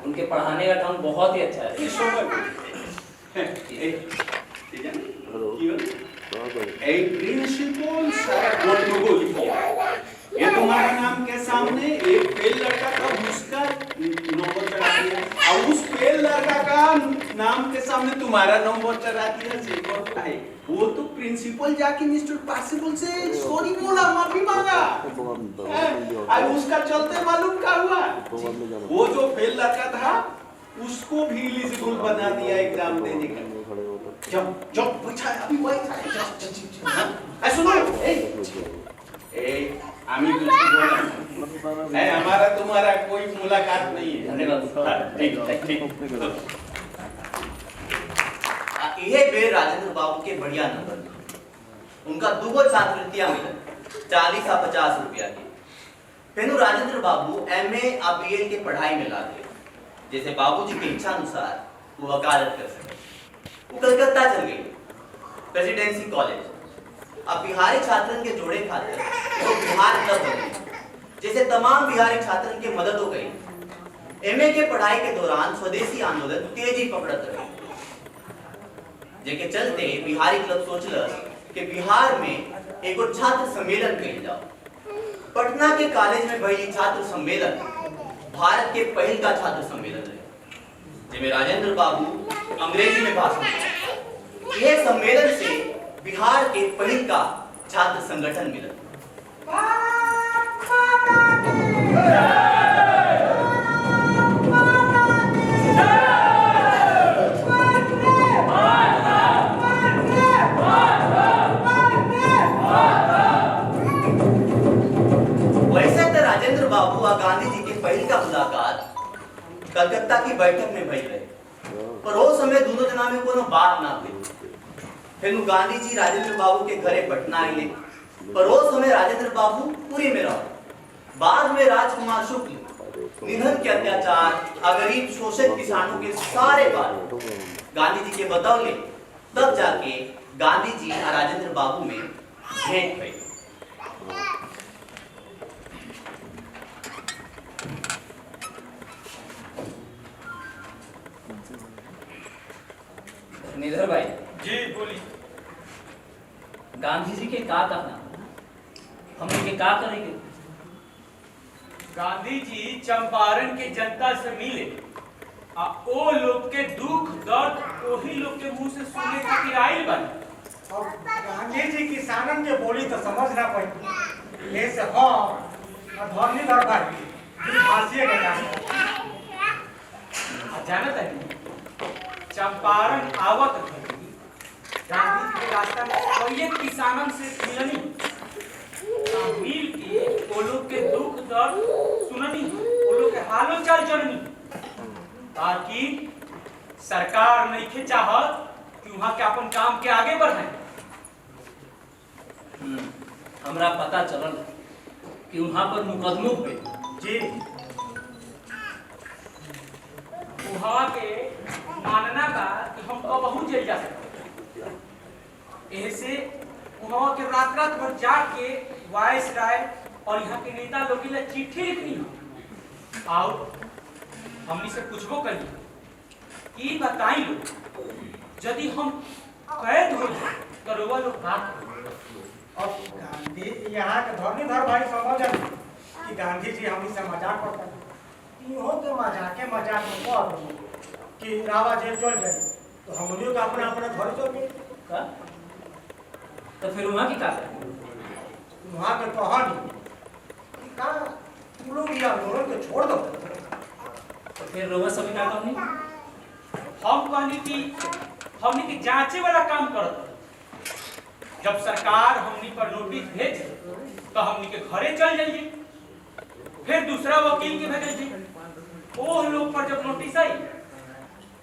K: उनके पढ़ाने का ढंग बहुत ही अच्छा है।
D: प्रिंसिपल सारा बोर्ड में गोली किया। ये तुम्हारे नाम के सामने एक फेल लड़का का उसका नंबर चढ़ा दिया और उस फेल लड़का का नाम के सामने तुम्हारा नंबर चढ़ा दिया। वो तो प्रिंसिपल जाके मिस्टर पासिबल से सॉरी बोला, माफी मांगा। अब उसका चलते मालूम क्या हुआ? वो जो फेल लड़का था उसको भी एलिजिबल बना दिया एग्जाम देने का। जब बच्चा अभी वही सुनो आमी कुछ बोला है, हमारा तुम्हारा कोई मुलाकात नहीं है।
K: धन्यवाद।
B: यह बेर राजेंद्र बाबू के बढ़िया नंबर। उनका 2 छात्रवृत्तियां मिलन 40 और 50 रुपया की। फिर राजेंद्र बाबू MA और BA के पढ़ाई में लागे, जैसे बाबूजी की इच्छा अनुसार वो वकालत कर सके। वो कलकत्ता चल गई प्रेसिडेंसी कॉलेज। अब बिहारी छात्रन के जोड़े खातिर वो बिहार क्लब बन गई, जैसे तमाम बिहारी छात्रन के मदद हो गई। MA के पढ़ाई के दौरान स्वदेशी आंदोलन तेजी पकड़त रही। जेके चलते बिहारी क्लब सोचलस कि बिहार में एगो छात्र सम्मेलन कइल जाओ। पटना के कॉलेज में भइल छात्र सम्मेलन भारत के पहल का छात्र सम्मेलन रहे, जिसमें राजेंद्र बाबू अंग्रेजी में भाषण दिए। यह सम्मेलन से बिहार के पहल का छात्र संगठन मिला। वैसे तो राजेंद्र बाबू और गांधी जी के पहल का मुलाकात कलकत्ता की बैठक में भइल रहे, पर वो समय दोनों जना में कोनो बात ना हुई। फिर गांधी जी राजेंद्र बाबू के घरे पटना आए, पर वो समय राजेंद्र बाबू पुरी में रहे। बाद में राजकुमार शुक्ल निधन के अत्याचार और गरीब शोषित किसानों के सारे बात गांधी जी के बतौले, तब जाके गांधी जी और राजेंद्र बाबू में भेंट हुई।
K: निधर भाई
L: जी बोली।
K: गांधी जी के का कहना, हम इनके का करेंगे?
M: गांधी जी चंपारण के जनता से मिले आ ओ लोग के दुख दर्द वही लोग के मुंह से सुने खातिर आइल बने।
G: और गांधी जी किसानन के बोली तो समझ ना पाई, ये से हम धर्मीधर भाई फांसी के
M: जानत है चंपारण आवत घड़ी गांधी जी के रास्ता में कई किसानन से मिलनी, मिल के वो लोग के दुख दर्द सुननी, वो लोग के हालो चाल जननी, ताकि सरकार नहीं के चाहत कि वहां के अपन काम के आगे बढ़ाए।
K: हमरा पता चलल कि वहां पर मुकदमों पे
M: जी वहां के मानना बा कि हम कबहू जेल जा सकते, ऐसे वहां के रात रात भर जाग के वाइस राय और यहाँ के नेता लोग चिट्ठी लिखनी है और हमनी से पूछबो करी कि बताई लोग यदि हम कैद हो जाए तो रोवा लोग बात
G: और गांधी यहाँ के धर्मीधर भाई समझ कि गांधी जी हमनी से मजाक करता है, इहो के मजाक में कर कि रावा जेल चल जाए तो हमनियों का अपना अपना घर चल गए
K: का? तो फिर वहां की का करें?
G: वहाँ के कहानी कि का तुम लोग ये आंदोलन को छोड़ दो।
K: तो फिर रोवा सब का करनी?
M: हम कहनी कि हमनी के जांचे वाला काम करत, जब सरकार हमनी पर नोटिस भेजे तो हमनी के घरे चल जाइए, फिर दूसरा वकील के भेजल जी, वो लोग पर जब नोटिस आई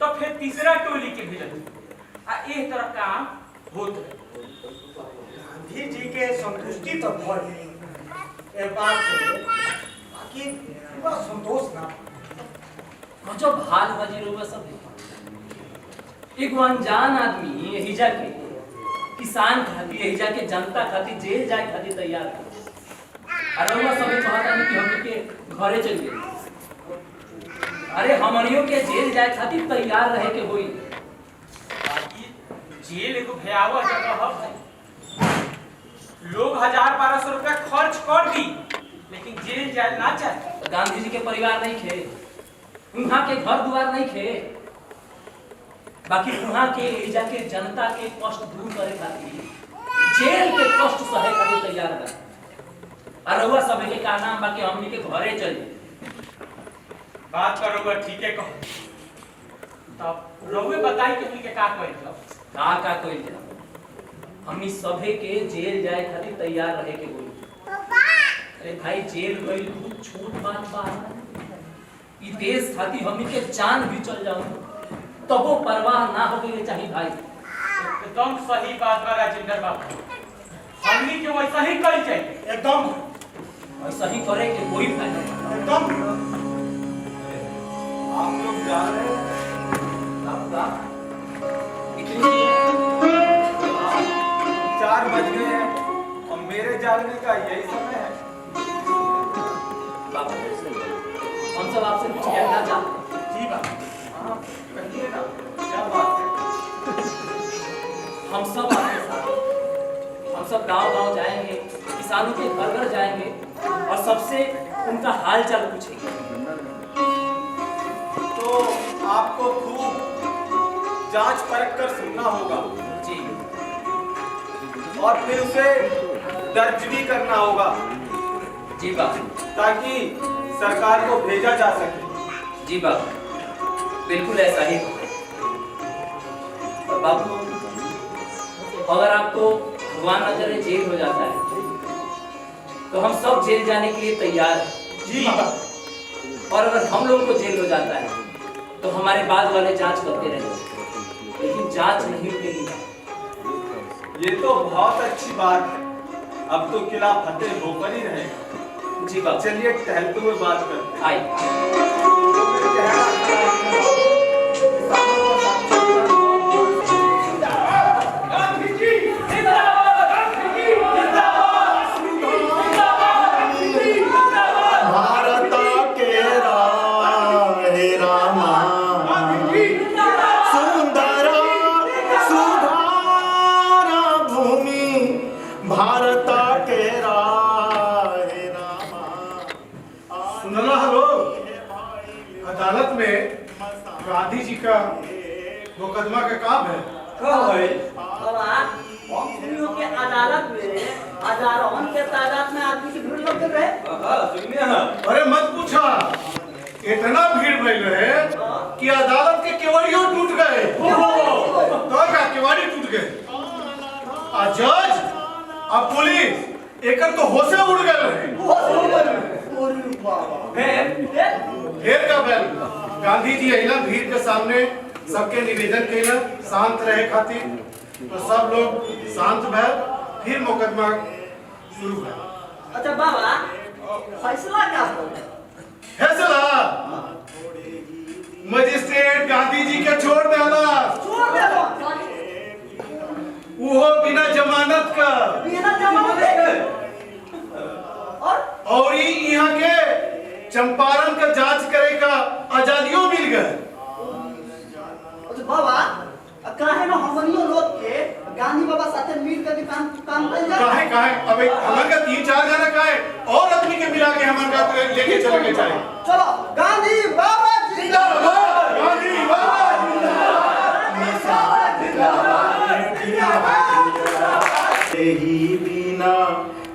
M: तो फिर तीसरा टोली के भेजल आ एक तरह काम होत रहे।
G: गांधी जी के संतुष्टि तो भर एक बात से, बाकी पूरा संतोष ना
K: और जो भाल बाजी रोवा सब एक अनजान आदमी यही जाके किसान खातिर यही जाके जनता खातिर जेल जाए खातिर तैयार है। अरे वो सब कहता नहीं कि हम के घरे चल गए, अरे हमनियों के जेल जाए खातिर तैयार रहे के होई।
M: बाकी जेल एगो भयावह जगह है भाई, लोग 1000-1200 रुपया खर्च कर दी लेकिन जेल जाए ना चाहे।
K: गांधी जी के परिवार नहीं खे, वहाँ के घर द्वार नहीं खे, बाकी वहाँ के जाके जनता के कष्ट दूर करे खातिर जेल के कष्ट सहे खातिर तैयार बा। और रउआ सब के का नाम बाकी हमनी के घरे चली
M: बात करोगे ठीक है कहो, तब रउए बताई कि हमनी के का कइल जाओ।
K: का कइल जाओ? हमनी सभे के जेल जाए खातिर तैयार रहे के होई। अरे भाई जेल गइल बहुत छोट बात बा, ई देश खातिर हमनी के जान भी चल जाओ तब वो परवाह ना हो के चाहिए भाई।
M: एकदम सही बात बा राजेंद्र बाबू, हमनी के वैसा ही कइल जाए,
G: एकदम
K: ऐसा ही करे के कोई फायदा नहीं।
G: एकदम
J: आप लोग जा रहे हैं?
K: इतनी
J: 4 बज गए हैं और मेरे जागने का यही समय है।
K: बाबा हम सब आपसे कुछ कहना चाहते हैं।
G: जी बात
J: हाँ कहिए ना, क्या बात है?
K: हम सब आपके साथ हैं। हम सब गांव-गांव जाएंगे, किसानों के घर-घर जाएंगे और सबसे उनका हालचाल पूछेंगे।
J: तो आपको खूब जांच परख कर सुनना होगा
K: जी,
J: और फिर उसे दर्ज भी करना होगा
K: जी बाबू,
J: ताकि सरकार को भेजा जा सके।
K: जी बाबू, बिल्कुल ऐसा ही होगा। और बाबू, अगर आपको भगवान न करे जेल हो जाता है तो हम सब जेल जाने के लिए तैयार हैं।
J: जी
K: और अगर हम लोग को जेल हो जाता है तो हमारे बाद वाले जांच करते रहेंगे, लेकिन जांच नहीं रुकेगी।
J: ये तो बहुत अच्छी बात है। अब तो किला फतेह होकर ही रहेगा।
K: जी बाबू,
J: चलिए टहलते हुए बात करते हैं।
K: आइए।
G: अदालत में गांधी जी का मुकदमा का काम है।
F: के अदालत में हजारों के तादाद में आदमी की भीड़ लग रहे।
G: अरे मत पूछा, इतना भीड़ भइल रहे कि अदालत के केवड़ियों टूट गए। तो क्या केवाड़ी टूट गए? आ जज, अब पुलिस एकर तो होशे उड़ गए रहे। ढेर का बैल गांधी जी अइला भीड़ के सामने सबके निवेदन कैला शांत रहे खातिर, तो सब लोग शांत भैल। फिर मुकदमा शुरू भइल।
F: अच्छा बाबा, फैसला क्या होगा?
G: फैसला मजिस्ट्रेट गांधी जी के छोड़ देला। वो बिना जमानत का।
F: बिना जमानत
G: और यहाँ के चंपारण का जांच करे का आजादियों मिल गए।
F: अच्छा बाबा, काहे न हमनियो लोग के गांधी बाबा साथे मिल के काम कइल जाए?
G: काहे अबे हमर का 3-4 जना काहे और आदमी के मिला के हमर का लेके चले के चाहे।
F: चलो गांधी बाबा
G: जिंदाबाद, गांधी बाबा जिंदाबाद।
N: ही बिना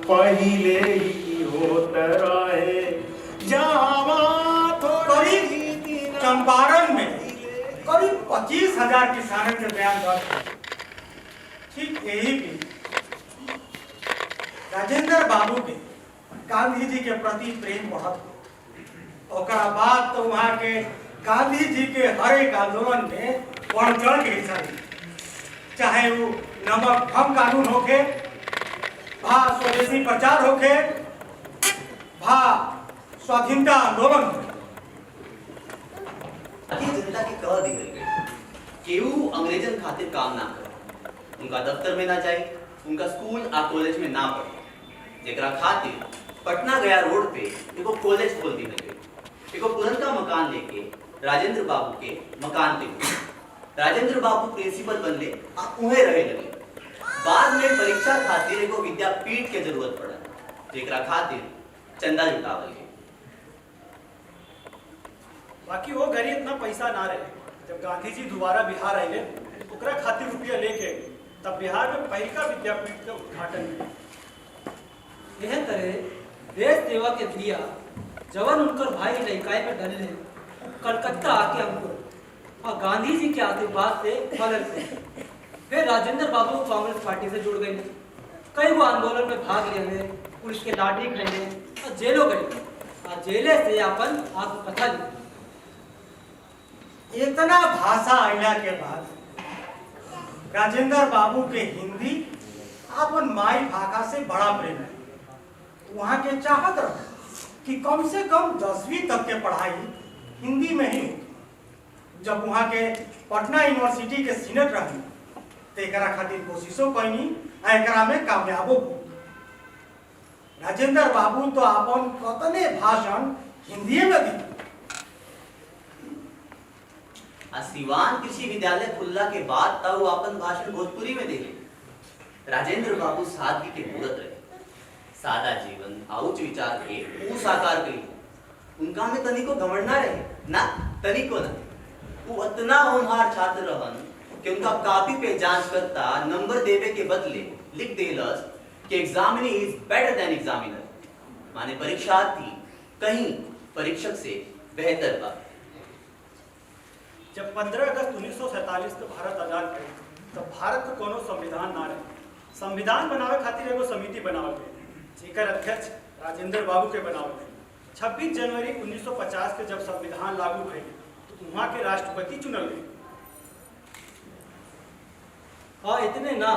N: पहिले ही होत रहे
G: चंपारण में करीब 25,000 किसानों के बयान दर्ज। ठीक यही भी राजेंद्र बाबू के गांधी जी के प्रति प्रेम बढ़त। ओकरा बाद तो वहाँ के गांधी जी के हर एक आंदोलन में बढ़ चढ़ के हिस्सा ली, चाहे वो नमक हम कानून होके, भा स्वदेशी प्रचार होके, भा स्वाधीनता आंदोलन होके।
B: जनता की कह दी गई केहू अंग्रेजन खातिर काम ना करे, उनका दफ्तर में ना जाए, उनका स्कूल आ कॉलेज में ना पढ़े। जेकरा खातिर पटना गया रोड पे एगो कॉलेज खोल दी गई। एगो पुरनका मकान लेके राजेंद्र बाबू के मकान पे गए। राजेंद्र बाबू प्रिंसिपल बनले आ उहे रहे लगे। बाद में परीक्षा खातिर एगो विद्यापीठ के जरूरत पड़ा, जेकरा खातिर चंदा जुटावल गए।
L: बाकी वो घरी इतना पैसा ना रहे। जब गांधी जी दोबारा बिहार आए ओकरा खातिर रुपया लेके तब बिहार में पहिलका विद्यापीठ का उद्घाटन किया।
F: यह तरह देश सेवा के दिया जवन उनकर भाई लड़काई में डले कलकत्ता आके हमको और गांधी जी के आशीर्वाद से मदद से फिर राजेंद्र बाबू कांग्रेस पार्टी से जुड़ गए। कई वो आंदोलन में भाग लिए, पुलिस के लाठी खैले और जेलों गए और जेले से अपन आत्मकथा लिखी।
G: इतना भाषा आइला के बाद राजेंद्र बाबू के हिंदी अपन माई भाषा से बड़ा प्रेम है। वहाँ के चाहत रहे कि कम से कम 10वीं तक के पढ़ाई हिंदी में ही हो। जब वहाँ के पटना यूनिवर्सिटी के सीनेट रही तो एकरा खातिर कोशिशों कैनी एकरा में कामयाबो हो। राजेंद्र बाबू तो अपन कतने भाषण हिंदी में दी।
B: आ सिवान कृषि विद्यालय खुलला के बाद तब वो अपन भाषण भोजपुरी में देले। राजेंद्र बाबू सादगी के मूरत रहे, सादा जीवन आउच विचार के ऊ साकार करी। उनका में तनिको घमंड ना रहे, ना तनिको ना। वो इतना होनहार छात्र रहन कि उनका कॉपी पे जांच करता नंबर देवे के बदले लिख देलस कि examinee is better than examiner, माने परीक्षार्थी कहीं परीक्षक से बेहतर बा।
L: जब 15 अगस्त 1947 को भारत आजाद भइल तब भारत को कोनो संविधान ना रहे। संविधान बनावे खातिर एगो समिति बनावल गई जेकर अध्यक्ष राजेंद्र बाबू के बनावल गई। 26 जनवरी 1950 के जब संविधान लागू भइल तो वहाँ के राष्ट्रपति चुनल गए।
F: हाँ, इतने ना,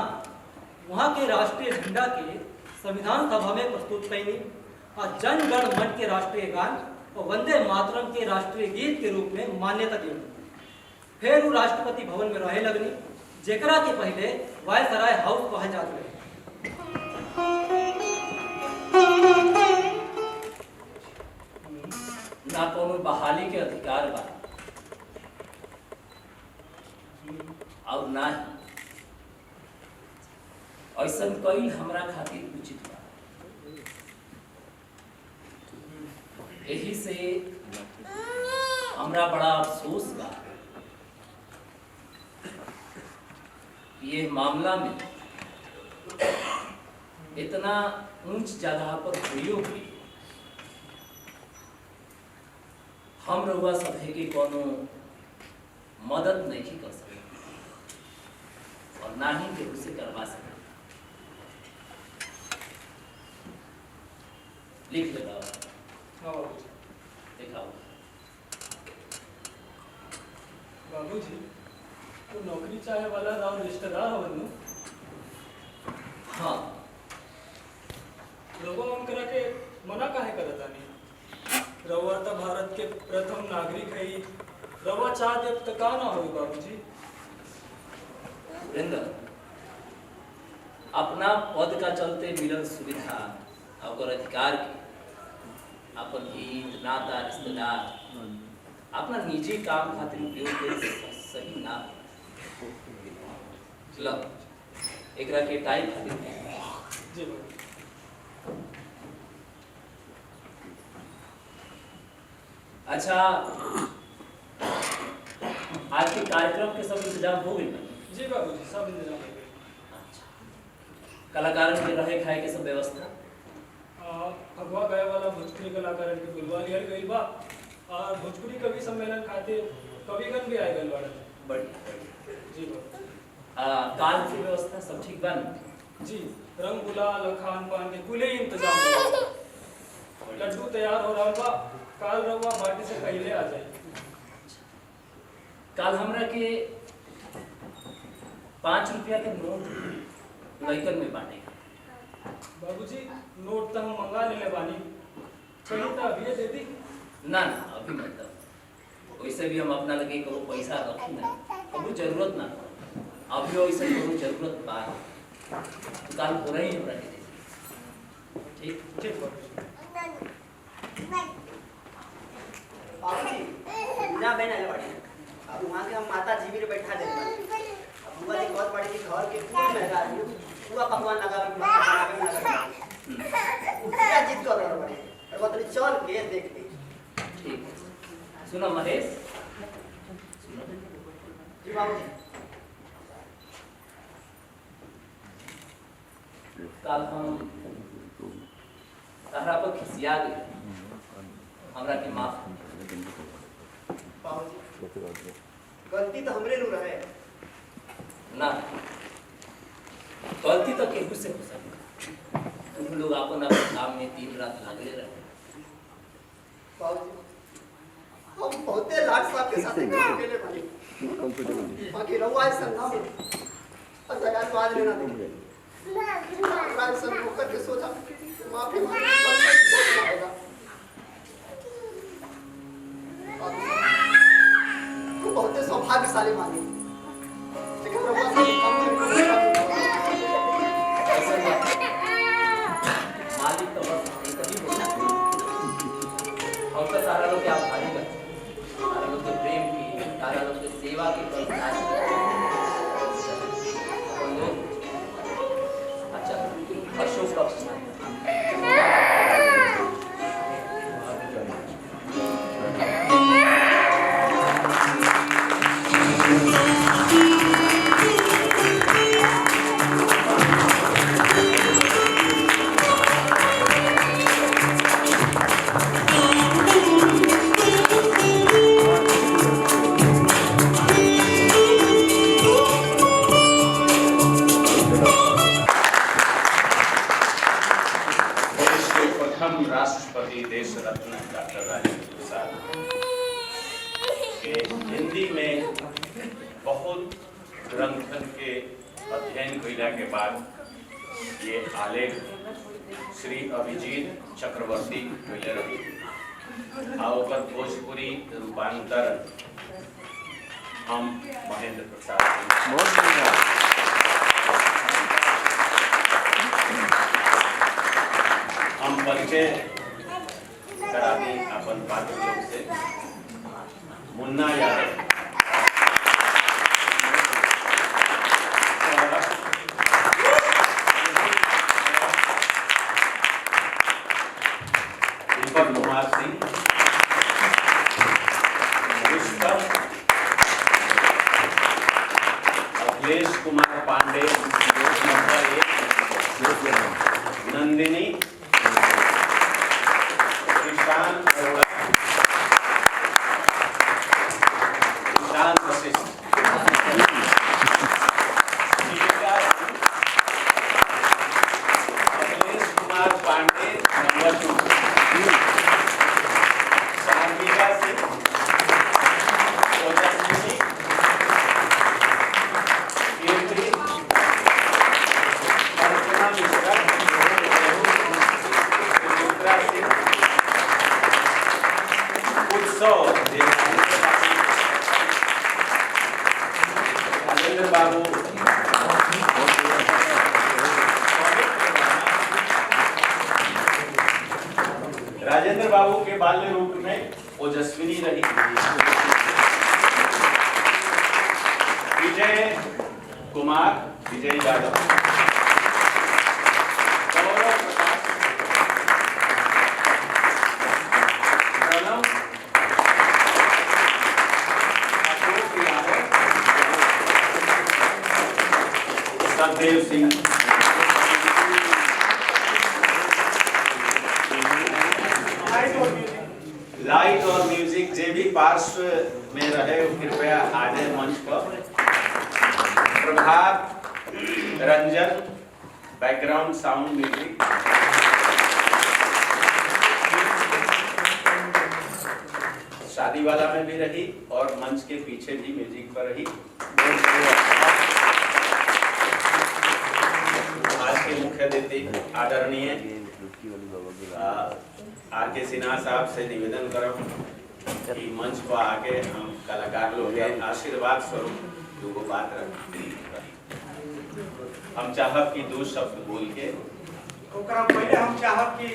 F: वहाँ के राष्ट्रीय झंडा के संविधान सभा में प्रस्तुत कैनी और जन गण मन के राष्ट्रीय गान और वंदे मातरम के राष्ट्रीय गीत के रूप में मान्यता दी। फिर वो राष्ट्रपति भवन में रहे लगनी, जेकरा के पहले वायसराय हाउस कहल जात रहे।
K: ना कोनो बहाली के अधिकार बा और ना ही ऐसन कई हमरा खातिर उचित बा। यही से हमरा बड़ा अफसोस बा ये मामला में इतना ऊंच जगह पर हुई भी हम रउआ सभे के कोनो मदद नहीं कर सके और ना ही केहू से करवा सके। लिख ले बाबा, दिखाओ।
O: बाबूजी, तो नौकरी चाहे वाला राव रिश्तेदार हो बनू।
K: हाँ,
O: लोगों उनकरा के मना काहे करत आनी? रउआ तो भारत के प्रथम नागरिक है, रउआ चाहते तो का ना होई बाबूजी?
K: वृंदा, अपना पद का चलते मिलल सुविधा और अधिकार के अपन हित नाता रिश्तेदार अपना निजी काम खातिर उपयोग करे सही ना। लो, एकरा के टाइम खातिर
O: जी
K: अच्छा, आज के कार्यक्रम के सब इंतजाम हो गए?
O: जी बाबूजी, सब इंतजाम हो गए।
K: कलाकारों के रहे खाए के सब व्यवस्था?
O: अगवा गए वाला भोजपुरी कलाकार के बुलवा लिया गई बा और भोजपुरी कवि सम्मेलन खातिर कविगण भी आए गए बाड़े।
K: बढ़िया
O: जी
K: काल की व्यवस्था सब ठीक बन?
O: जी, रंग गुलाल खान पान के कुल ही इंतजाम हो। लड्डू तैयार हो रहा बा, काल रउआ बाटी से पहले आ जाए।
K: काल हमरा के 5 रुपया के नोट लइकन में बांटे।
O: बाबूजी, नोट तो हम मंगा ले बानी, कहीं तो अभी दे दी।
K: ना ना, अभी मत। वैसे भी हम अपना लगे को पैसा रखी ना, कबू जरूरत ना, अभी वैसे कबू जरूरत बा तो काल पूरा ही हमरा के दे। ठीक
O: ठीक
P: बाबूजी, ना बहन आले बाड़ी। अब वहाँ के हम माता जी भी बैठा दे बाड़ी। अब हुआ एक बहुत बड़ी घर के पूरा महंगा है, पूरा पकवान लगा क्या जिद कर रहा बाड़ी। और वो चल के देख ली।
K: ठीक, सुनो महेश,
P: जी बाबूजी।
K: काल हम तहरा पर खिसिया गए, हमरा के माफ।
P: बाबूजी, गलती तो हमरे नु रहे
K: ना, गलती तो केहू से हो सकता। तुम लोग अपन अपन काम में दिन रात लागले रहे।
P: बाबूजी, हम बहुते लाट साहब के साथ काम केले बानी। बाकी रउआ ऐसा ना हो और जगह बात लेना नहीं। राज सब होकर के सोचा माफी मांगेगा। तू बहुते सौभाग्यशाली मानी। लेकिन रउआ से
K: मालिक तो बस एक ही बोला, हम तो सारा लोग क्या भारी कर, सारा लोग के प्रेम की, सारा लोग के सेवा
N: ग्रंथन के अध्ययन कइला के बाद ये आलेख श्री अभिजीत चक्रवर्ती कइले रही आ ओकर भोजपुरी रूपांतर हम महेंद्र प्रसाद हम परिचय करा दी अपन पात्र लोग से। मुन्ना यादव दीपक कुमार सिंह, पुष्कर, अखिलेश कुमार पांडे, नंदिनी, ईशान अरोड़ा, ईशान वशिष्ठ, अखिलेश कुमार पांडे नंबर 2, शार्मिका सिंह, ओजस्विनी, कीर्ति, अर्चना मिश्रा, सुमित्रा सिंह, उत्सव राजेंद्र बाबू, राजेंद्र बाबू के बाल्य रूप में ओजस्विनी रही। विजय कुमार, विजय यादव, गौरव प्रकाश, प्रणव, अशोक यादव, सतदेव सिंह, लाइट और म्यूजिक जे भी पार्श्व में रहे कृपया आ जाए मंच पर। Prabhat Ranjan, background sound music. शादी वाला में भी रही और मंच के पीछे भी म्यूजिक पर रही। आज के मुख्य अतिथि आदरणीय आर के सिन्हा साहब से निवेदन करब कि मंच पर आके हम कलाकार लोग के आशीर्वाद स्वरूप दूगो बात रखी। हम चाहब कि 2 शब्द बोल के
G: ओकरा पहले हम चाहब कि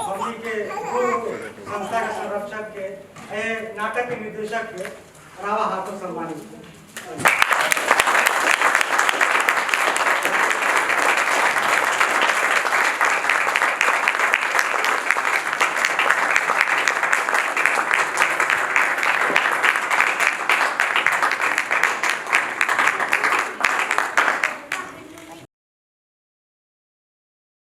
G: हमनी के संस्था के संरक्षक के नाटक के निर्देशक के रावा हाथों सम्मानित